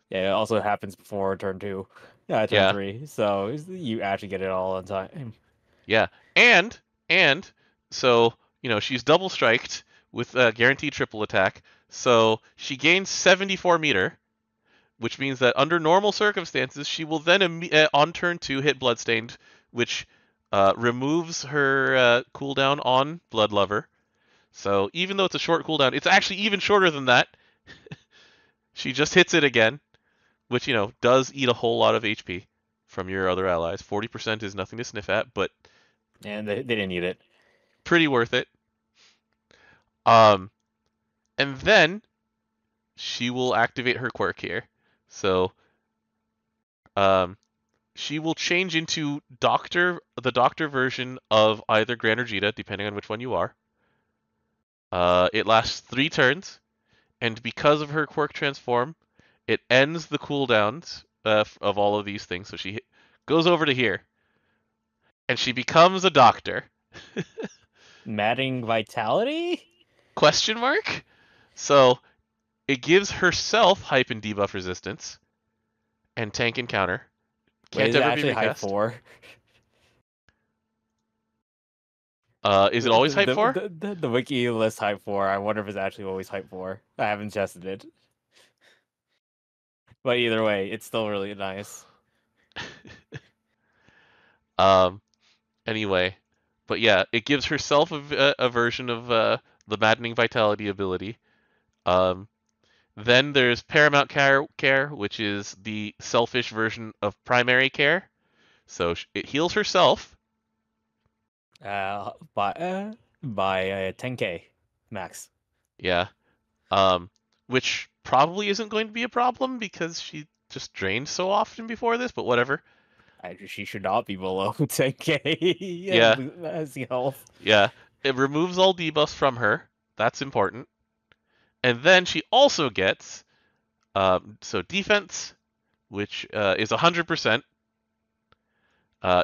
Yeah, it also happens before turn 2. Yeah, turn Yeah, 3. So you actually get it all on time. yeah, and so she's double striked with a guaranteed triple attack, so she gains 74 meter, which means that under normal circumstances she will then on turn 2 hit Bloodstained, which removes her cooldown on Blood Lover. So even though it's a short cooldown, it's actually even shorter than that. She just hits it again, which does eat a whole lot of HP from your other allies. 40% is nothing to sniff at, but And they didn't need it. pretty worth it. Um, and then she will activate her quirk here. So um, she will change into the doctor version of either Gran or Jita, depending on which one you are. It lasts 3 turns, and because of her quirk transform, it ends the cooldowns of all of these things. So she goes over to here, and she becomes a doctor. Matting Vitality? Question mark? So it gives herself hype and debuff resistance and tank and counter. Wait, Can't is it ever be actually Hype recast. 4? Is it always hype 4? The wiki lists Hype 4. I wonder if it's actually always Hype 4. I haven't tested it. But either way, it's still really nice. um. Anyway, but yeah, it gives herself a version of the maddening vitality ability. Um. Then there's paramount care, which is the selfish version of primary care. So it heals herself. By 10k max. Yeah. Um. Which probably isn't going to be a problem because she just drained so often before this, but whatever. She should not be below 10k Yeah. as health. Yeah. It removes all debuffs from her. That's important. And then she also gets so defense, which is 100%.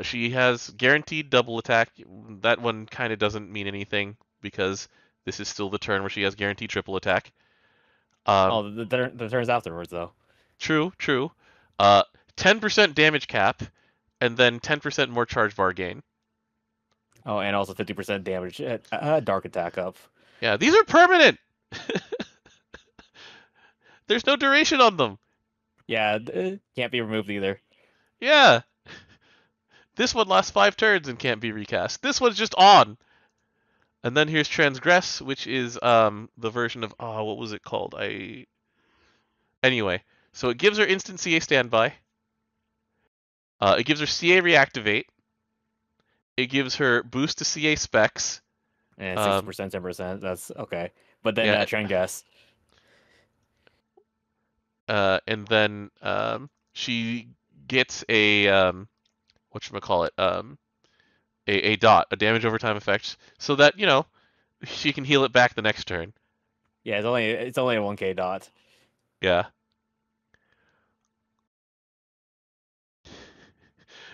She has guaranteed double attack. That one kind of doesn't mean anything because this is still the turn where she has guaranteed triple attack. Um, Oh, the turns afterwards though. true, true. Uh, 10% damage cap, and then 10% more charge bar gain. Oh, and also 50% damage at dark attack up. Yeah, these are permanent. There's no duration on them. Yeah, can't be removed either. Yeah. This one lasts 5 turns and can't be recast. This one's just on. And then here's Transgress, which is the version of what was it called? Anyway, so it gives her instant CA standby. It gives her CA reactivate. It gives her boost to CA specs. And 60%, 10%. That's okay. But then Yeah, trend guess. and then she gets a whatchamacallit, a dot, a damage over time effect, so that she can heal it back the next turn. Yeah, it's only a 1k dot. Yeah.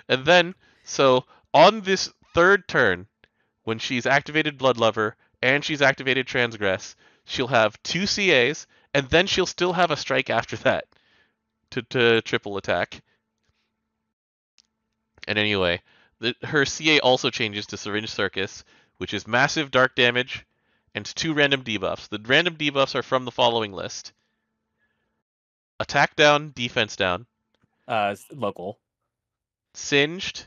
And then, so on this third turn, when she's activated Blood Lover and she's activated Transgress, she'll have 2 CAs, and then she'll still have a strike after that to triple attack. And anyway, her CA also changes to Syringe Circus, which is massive dark damage and 2 random debuffs. The random debuffs are from the following list: attack down, defense down, Local. singed,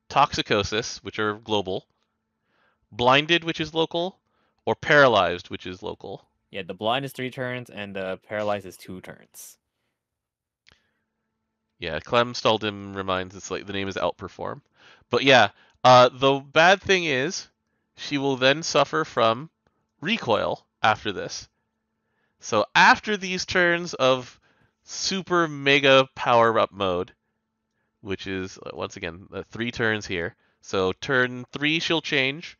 toxicosis, which are global, blinded, which is local, or paralyzed, which is local. Yeah, the blind is 3 turns and the paralyzed is 2 turns. Yeah, Clem Staldim reminds us like the name is Outperform. But yeah, the bad thing is she will then suffer from recoil after this. So after these turns of super mega power up mode, which is once again 3 turns here. So turn 3 she'll change,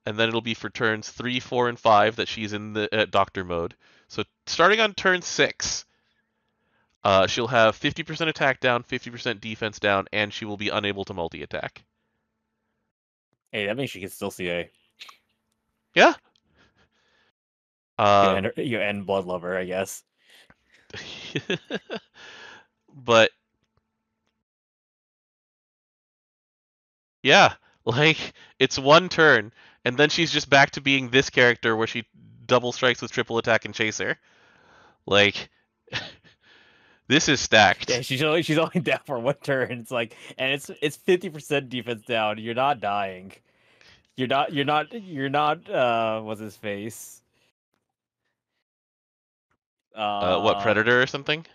and then it'll be for turns 3, 4, and 5 that she's in the doctor mode. So starting on turn 6, she'll have 50% attack down, 50% defense down, and she will be unable to multi-attack. Hey, that means she can still CA. Yeah. You end Blood Lover, I guess. But Yeah, like it's one turn, and then she's just back to being this character where she double strikes with triple attack and chaser. Like this is Yeah, stacked. she's only down for one turn. It's like, and it's 50% defense down. You're not dying. You're not. What's his face? What Uh, Predator or something?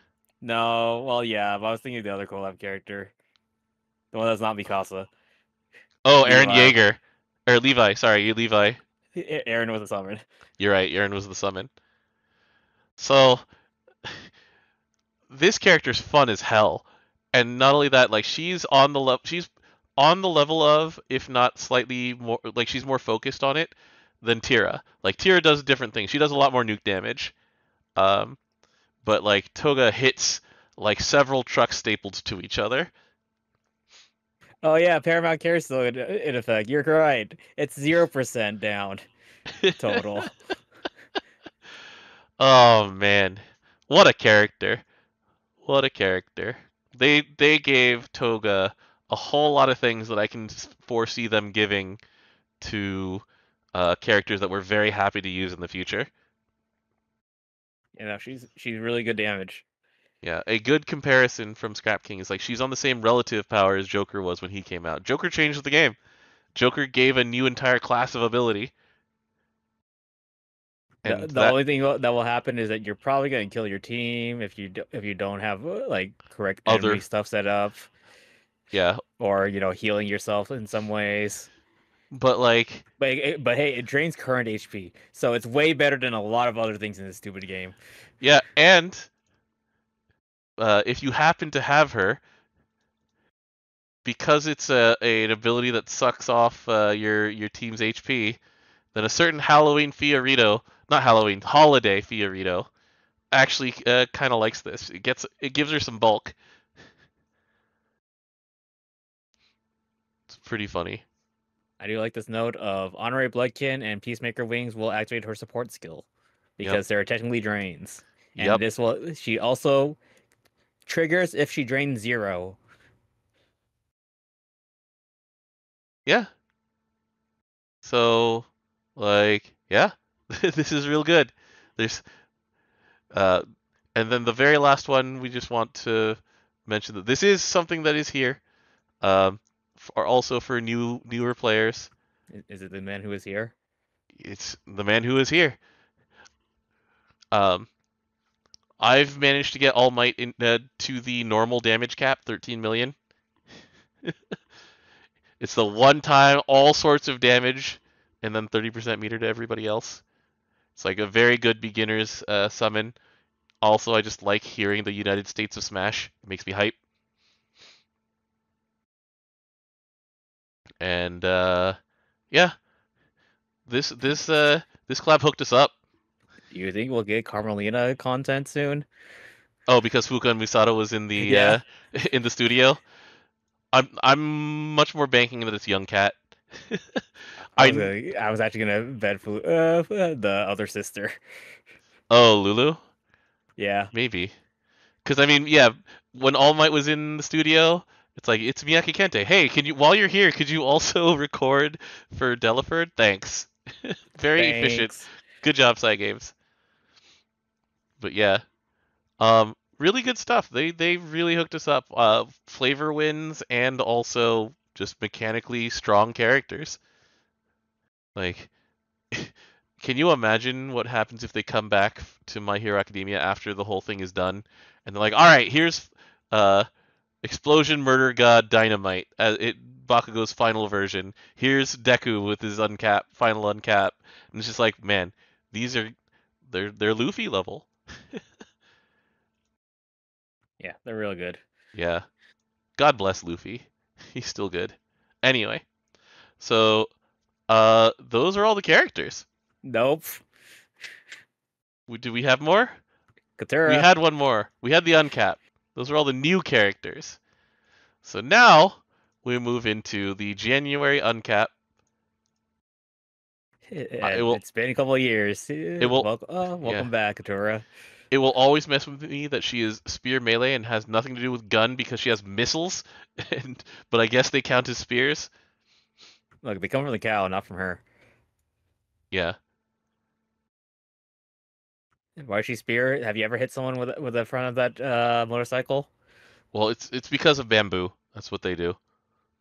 no. Well, yeah, but I was thinking of the other collab character, the one that's not Mikasa. Oh, Aaron Levi. Yeager or Levi. Sorry, you Levi. Aaron was a summon. You're right. Aaron was the summon. So this character's fun as hell, and not only that, like she's on the level of, if not slightly more, like she's more focused on it than Tira. Like Tira does different things. She does a lot more nuke damage. Um, but like Toga hits like several trucks stapled to each other. Oh yeah, Paramount Care is still in effect. You're right. It's 0% down total. Oh man, what a character! What a character! They gave Toga a whole lot of things that I can foresee them giving to characters that we're very happy to use in the future. You know, she's really good damage. Yeah, a good comparison from Scrap King is like she's on the same relative power as Joker was when he came out. Joker changed the game. Joker gave a new entire class of ability, and The that only thing that will happen is that you're probably going to kill your team if you don't have like correct enemy other, stuff set up, yeah, or healing yourself in some ways. but like, But hey, it drains current HP, so it's way better than a lot of other things in this stupid game. yeah, and if you happen to have her, because it's an ability that sucks off your team's HP, then a certain Halloween Fiorito, not Halloween, Holiday Fiorito, actually kind of likes this. It gives her some bulk. It's pretty funny. I do like this note of Honorary Bloodkin and Peacemaker Wings will activate her support skill Yep. because they're technically drains. And Yep. she also triggers if she drains 0. Yeah. So, like, yeah, this is real good. There's uh, and then the very last one, we just want to mention that this is something that is here. For also for newer players. Is it the man who is here? It's the man who is here. Um, I've managed to get All Might to the normal damage cap, 13 million. It's the one time all sorts of damage, and then 30% meter to everybody else. It's like a very good beginner's summon. Also, I just like hearing the United States of Smash. It makes me hype. And yeah, this collab hooked us up. Do you think we'll get Carmelina content soon? Oh, because Fuka and Misato was in the Yeah. in the studio. I'm much more banking that it's Young Cat. I I was actually gonna bet the other sister. Oh, Lulu, Yeah. maybe. Because I mean, yeah, when All Might was in the studio, it's like it's Miyake Kente. Hey, can you while you're here, could you also record for Delaford? Thanks. Very efficient. Thanks. Good job, Side Games. But yeah, really good stuff. They really hooked us up. Flavor wins and also just mechanically strong characters. Like, can you imagine what happens if they come back to My Hero Academia after the whole thing is done, and they're like, "All right, here's uh, Explosion Murder God Dynamite, Bakugo's final version. Here's Deku with his final uncap," and it's just like, man, these are they're Luffy level. Yeah, they're real good. Yeah, God bless Luffy. He's still good. Anyway, so those are all the characters. Nope. Do we have more? We Catura. had one more. We had the uncap. Those are all the new characters. So now we move into the January uncap. It will It's been a couple of years. it will yeah. Welcome back, Catura. It will always mess with me that she is spear melee and has nothing to do with gun because she has missiles, but I guess they count as spears. Look, they come from the cow, not from her. Yeah. Why is she spear? Have you ever hit someone with the front of that motorcycle? Well, it's because of bamboo. That's what they do.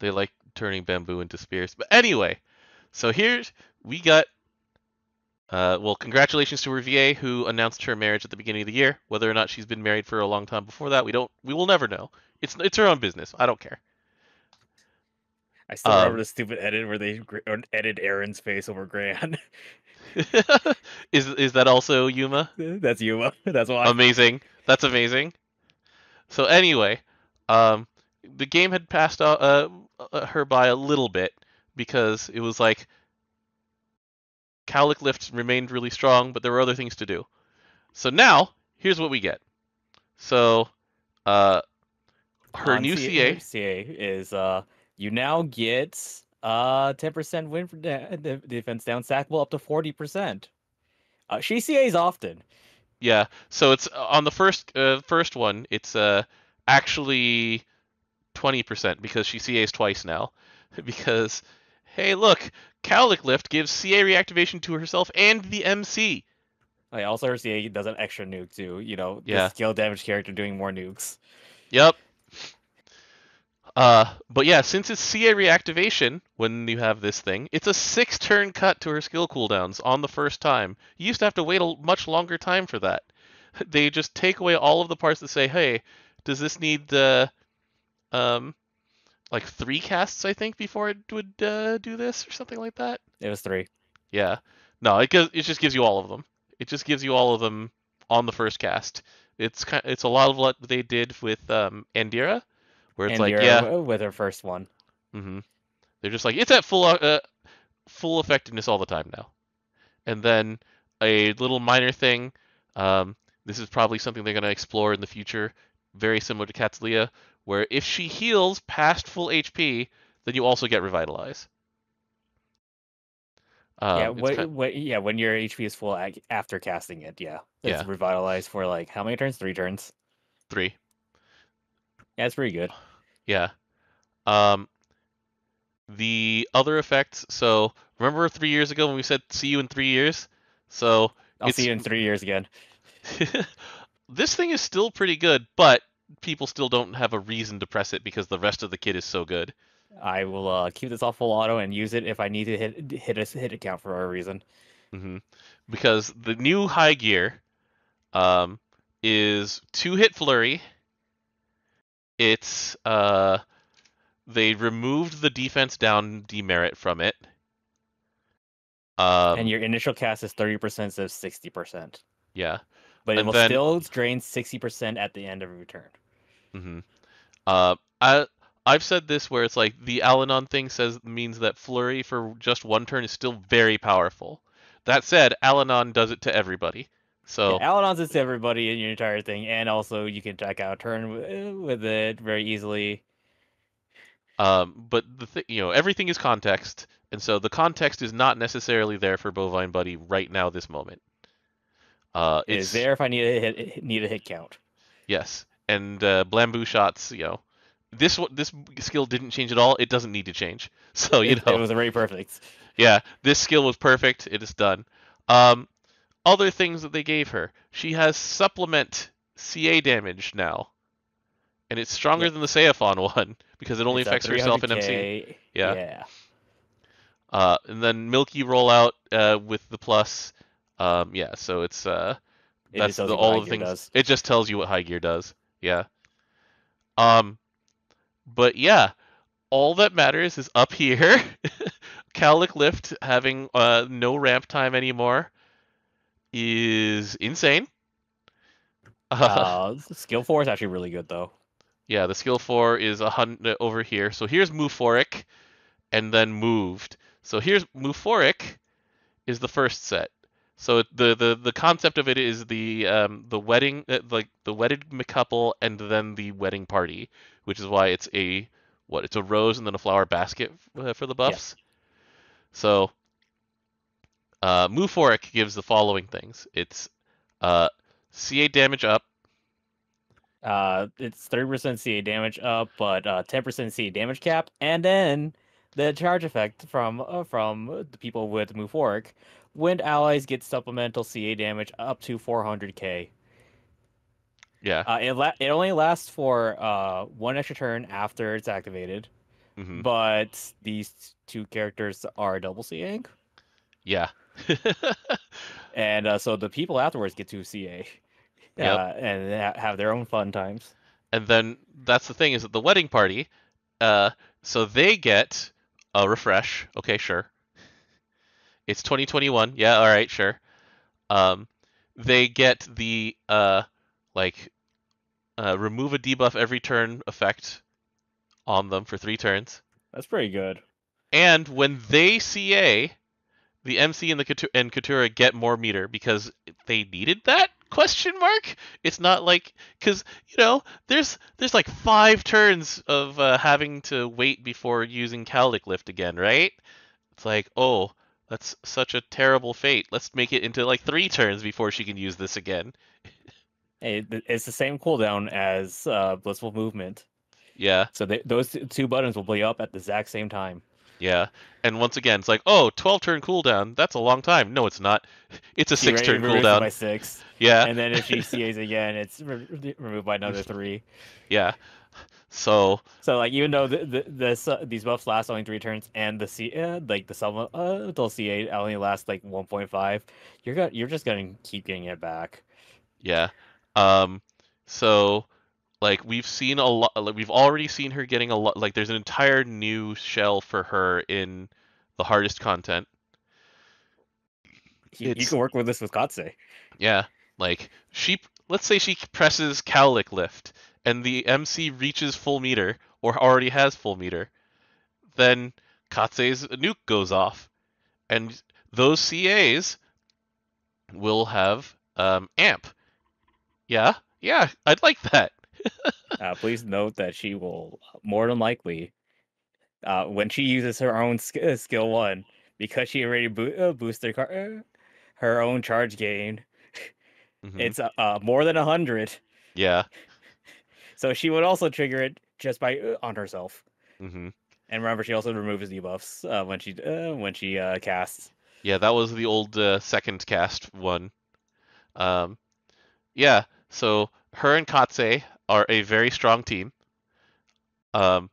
They like turning bamboo into spears. But anyway, so here's we got. Well, congratulations to her VA who announced her marriage at the beginning of the year. Whether or not she's been married for a long time before that, we will never know. It's her own business. I don't care. I still remember Um, the stupid edit where they edit Aaron's face over Gran. is that also Yuma? That's Yuma. That's why. Amazing. That's amazing. So anyway, um, the game had passed her by a little bit because it was like Cowlick Lift remained really strong, but there were other things to do. So now, here's what we get. So, uh, her On new CA, CA is you now get 10% win for defense down stackable up to 40%. She CAs often. yeah. So it's on the first one. It's actually 20% because she CAs twice now. Because hey, look, Cowlick Lift gives CA reactivation to herself and the MC. Also her CA does an extra nuke too. The Yeah. skill damage character doing more nukes. Yep. But yeah, since it's CA reactivation, when you have this thing, it's a 6-turn cut to her skill cooldowns on the first time. You used to have to wait a much longer time for that. They just take away all of the parts that say, hey, does this need um, like 3 casts, I think, before it would do this or something like that? It was 3. Yeah. No, it just gives you all of them. It just gives you all of them on the first cast. It's a lot of what they did with Andira, where it's And like, yeah, you're with her first one. hmm they're just like it's at full effectiveness all the time now. And then a little minor thing. Um, this is probably something they're going to explore in the future, very similar to Katsulia, where if she heals past full HP, then you also get revitalize. Yeah, It's kind yeah, when your HP is full after casting it, yeah. It's yeah, revitalized for like how many turns? 3 turns. 3. Yeah, it's pretty good. Yeah. Um, the other effects. So remember 3 years ago when we said see you in 3 years? So I'll see it's you in 3 years again. this thing is still pretty good, but people still don't have a reason to press it because the rest of the kit is so good. I will keep this off full auto and use it if I need to hit a count for a reason. hmm Because the new high gear um, is 2-hit flurry. It's they removed the defense down demerit from it. And your initial cast is 30% instead of 60%. Yeah, But it and will then still drain 60% at the end of every turn. hmm uh, I I've said this where it's like the Alanon thing means that flurry for just one turn is still very powerful. That said, Alanon does it to everybody. Yeah, So Aladon's is to everybody in your entire thing, and also you can check out a turn with it very easily. But everything is context, and so the context is not necessarily there for Bovine Buddy right now, this moment. It is It's there if I need a hit count. yes, and Blambu shots. This skill didn't change at all. It doesn't need to change. So It was already perfect. yeah, this skill was perfect. It is done. Um, Other things that they gave her. She has supplement CA damage now, and it's stronger Yep, than the Seaphon one because it only it's at affects herself and MC. 300k. Yeah. Yeah, And then Milky rollout with the plus. Yeah, so it's it just that's tells the you what all high the gear things. does. It just tells you what high gear does. Yeah. Um, but yeah, all that matters is up here. Cowlick Lift having no ramp time anymore is insane. Uh, Skill 4 is actually really good though. yeah, the skill 4 is 100 over here. So here's Muforic and then moved. So here's Muforic is the first set. So the concept of it is the wedding like the wedded couple and then the wedding party, which is why it's a rose and then a flower basket for the Yeah, buffs. So Muforic gives the following things. It's uh, CA damage up. it's 30% CA damage up, but 10% CA damage cap, and then the charge effect from the people with move work, wind allies get supplemental CA damage up to 400k. Yeah. It only lasts for one extra turn after it's activated, Hmm. but these two characters are double CAing, Yeah. and so the people afterwards get to CA, Yep. and have their own fun times. And then that's the thing is at the wedding party, uh, so they get a refresh. Okay, sure. It's 2021. Yeah, all right, sure. Um, they get the like remove a debuff every turn effect on them for 3 turns. That's pretty good. And when they CA, the MC and and Catura get more meter because they needed that? Question mark. It's not like because there's like 5 turns of having to wait before using Calic Lift again, right? It's like, oh, that's such a terrible fate. Let's make it into like 3 turns before she can use this again. Hey, it's the same cooldown as Blissful Movement. Yeah, So those two buttons will be up at the exact same time. yeah. And once again, it's like, oh, 12-turn cooldown. That's a long time. No, it's not. It's a She 6-turn removes it by cooldown. 6, Yeah, and then if she CAs again, it's removed by another 3. yeah. So, So like even though these buffs last only 3 turns, and like the supplemental CA only lasts like 1.5, you're just gonna keep getting it back. yeah. Um, so like we've seen a lot. Like, we've already seen her getting a lot. Like there's an entire new shell for her in the hardest content. You It's can work with this with Katse. yeah. Like let's say she presses Cowlick Lift, and the MC reaches full meter or already has full meter. Then Katse's nuke goes off, and those CAs will have amp. Yeah, yeah. I'd like that. Please note that she will more than likely, when she uses her own skill 1, because she already boosted her own charge gain. Hmm. It's more than 100, Yeah. so she would also trigger it just by on herself. Hmm. And remember, she also removes debuffs when she casts. Yeah, that was the old second cast one. Um, yeah, so her and Katse are a very strong team. Um,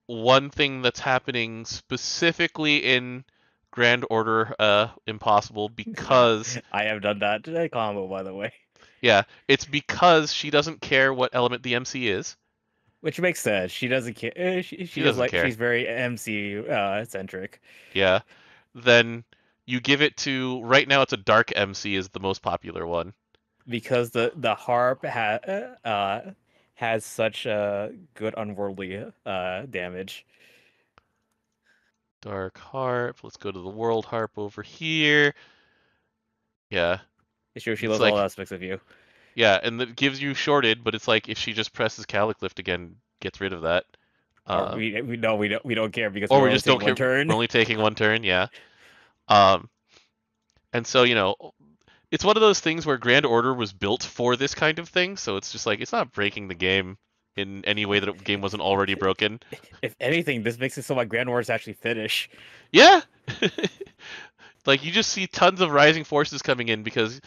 one thing that's happening specifically in Grand Order Impossible because I have done that combo, by the way, yeah, it's because she doesn't care what element the MC is. which makes sense. She doesn't care. She She just doesn't like care. she's very MC centric. Yeah. Then you give it to right now it's a Dark MC is the most popular one. Because the harp has such good unworldly damage. Dark Harp. Let's go to the World Harp over here. Yeah. Sure, she It's loves all like aspects of you. yeah, and it gives you shorted, but it's like if she just presses Calic Lift again, gets rid of that. Or Um, we don't care because or we're we only just don't taking care. one We're turn. only taking 1 turn, yeah. Um, and so it's one of those things where Grand Order was built for this kind of thing, so it's just like it's not breaking the game in any way that the game wasn't already broken. If anything, this makes it so my Grand Wars actually finish. Yeah. Like you just see tons of Rising Forces coming in because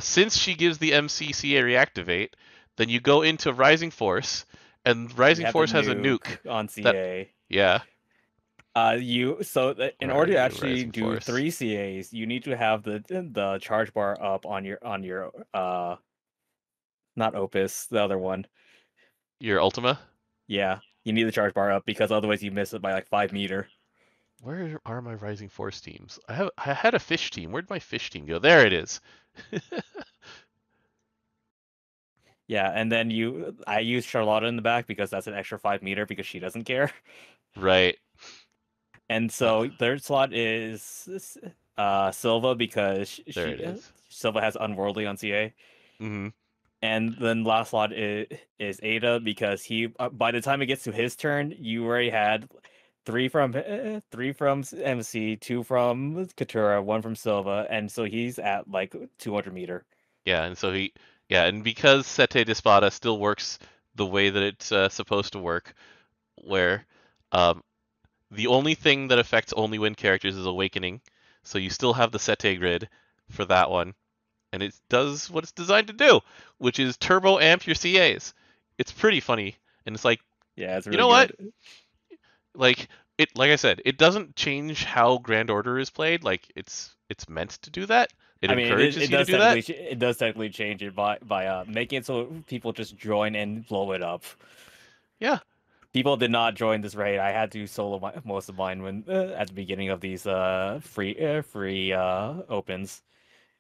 since she gives the MCCA reactivate, then you go into Rising Force, and You Rising have the Force has a nuke nuke on that CA. yeah. In Where are order to you, actually Rising do Force? 3 CAs, you need to have the charge bar up on your not Opus, the other one. Your Ultima? Yeah, you need the charge bar up because otherwise you miss it by like 5 meter. Where are my Rising Force teams? I had a fish team. Where'd my fish team go? There it is. Yeah, and then I use Charlotta in the back because that's an extra 5 meter because she doesn't care. Right. And Uh, so third slot is Silva because there it is. Silva has unworldly on CA. Hmm. And then last slot is Ada because he by the time it gets to his turn, you already had three from MC, 2 from Catura, 1 from Silva, and so he's at like 200 meter. Yeah, and so yeah, and because Sete Dispada still works the way that it's supposed to work, where um, The only thing that affects only win characters is Awakening, so you still have the Sete grid for that one, and it does what it's designed to do, which is turbo amp your CAs. It's pretty funny, and it's like, Yeah, it's you really know what? good. Like like I said, it doesn't change how Grand Order is played. Like it's meant to do that. It I mean, encourages you to do that. it does technically change it by making it so people just join and blow it up. Yeah. People did not join this raid. I had to solo most of mine when at the beginning of these free opens.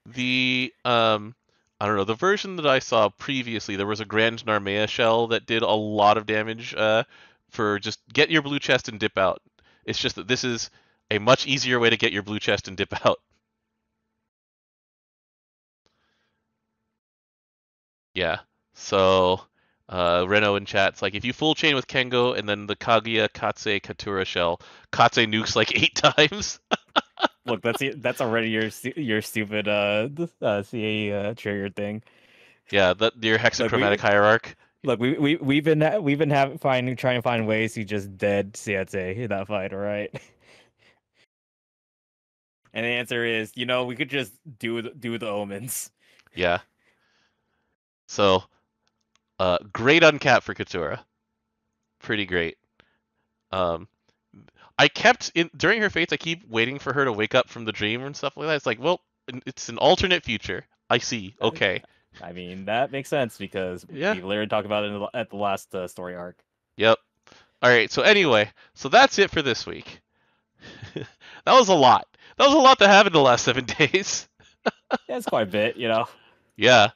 The I don't know, the version that I saw previously, there was a Grand Narmea shell that did a lot of damage for just get your blue chest and dip out. It's just that this is a much easier way to get your blue chest and dip out. Yeah. So Reno in chat's like, if you full chain with Kengo and then the Kaguya Katse Catura shell, Katse nukes like 8 times. Look, that's already your stupid CA trigger thing. Yeah, that your Look, hexachromatic hierarch. we've been having trying to find ways to just dead CSA in that fight, all right? And the answer is, we could just do the omens. Yeah. So, great uncap for Catura. Pretty great. Um, I kept in during her fates. I keep waiting for her to wake up from the dream and stuff like that. It's like, well, it's an alternate future. I see. Okay. I mean, that makes sense because Yeah. we literally talked about it at the last story arc. Yep. All right. So anyway, so that's it for this week. That was a lot. That was a lot to have in the last 7 days. Yeah, it's quite a bit, Yeah.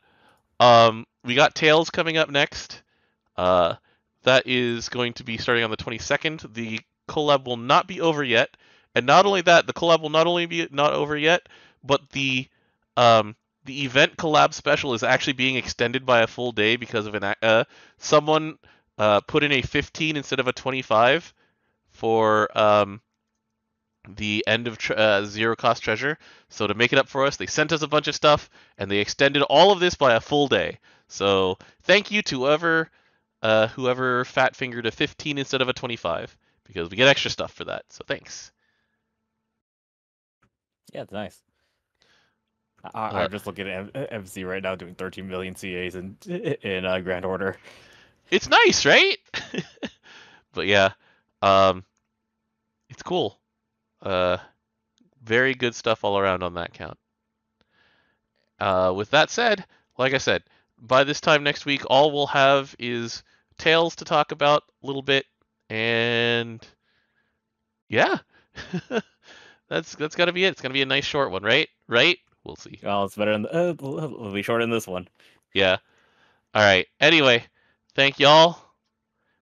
We got Tails coming up next. That is going to be starting on the 22nd. The collab will not be over yet, and not only that, the collab will not only be not over yet, but the event collab special is actually being extended by a full day because of someone put in a 15 instead of a 25 for the end of zero cost treasure. So to make it up for us, they sent us a bunch of stuff and they extended all of this by a full day. So thank you to whoever fat fingered a 15 instead of a 25 because we get extra stuff for that. So thanks. Yeah, it's nice. I'm just looking at MC right now doing 13 million CAs in Grand Order. It's nice, right? But yeah, it's cool. Very good stuff all around on that count. With that said, like I said, by this time next week, all we'll have is Tails to talk about a little bit, and yeah, that's gotta be it. It's gonna be a nice short one, right? Right? We'll see. Well, it's better than it'll be shorter than this one. Yeah. All right. Anyway, thank y'all.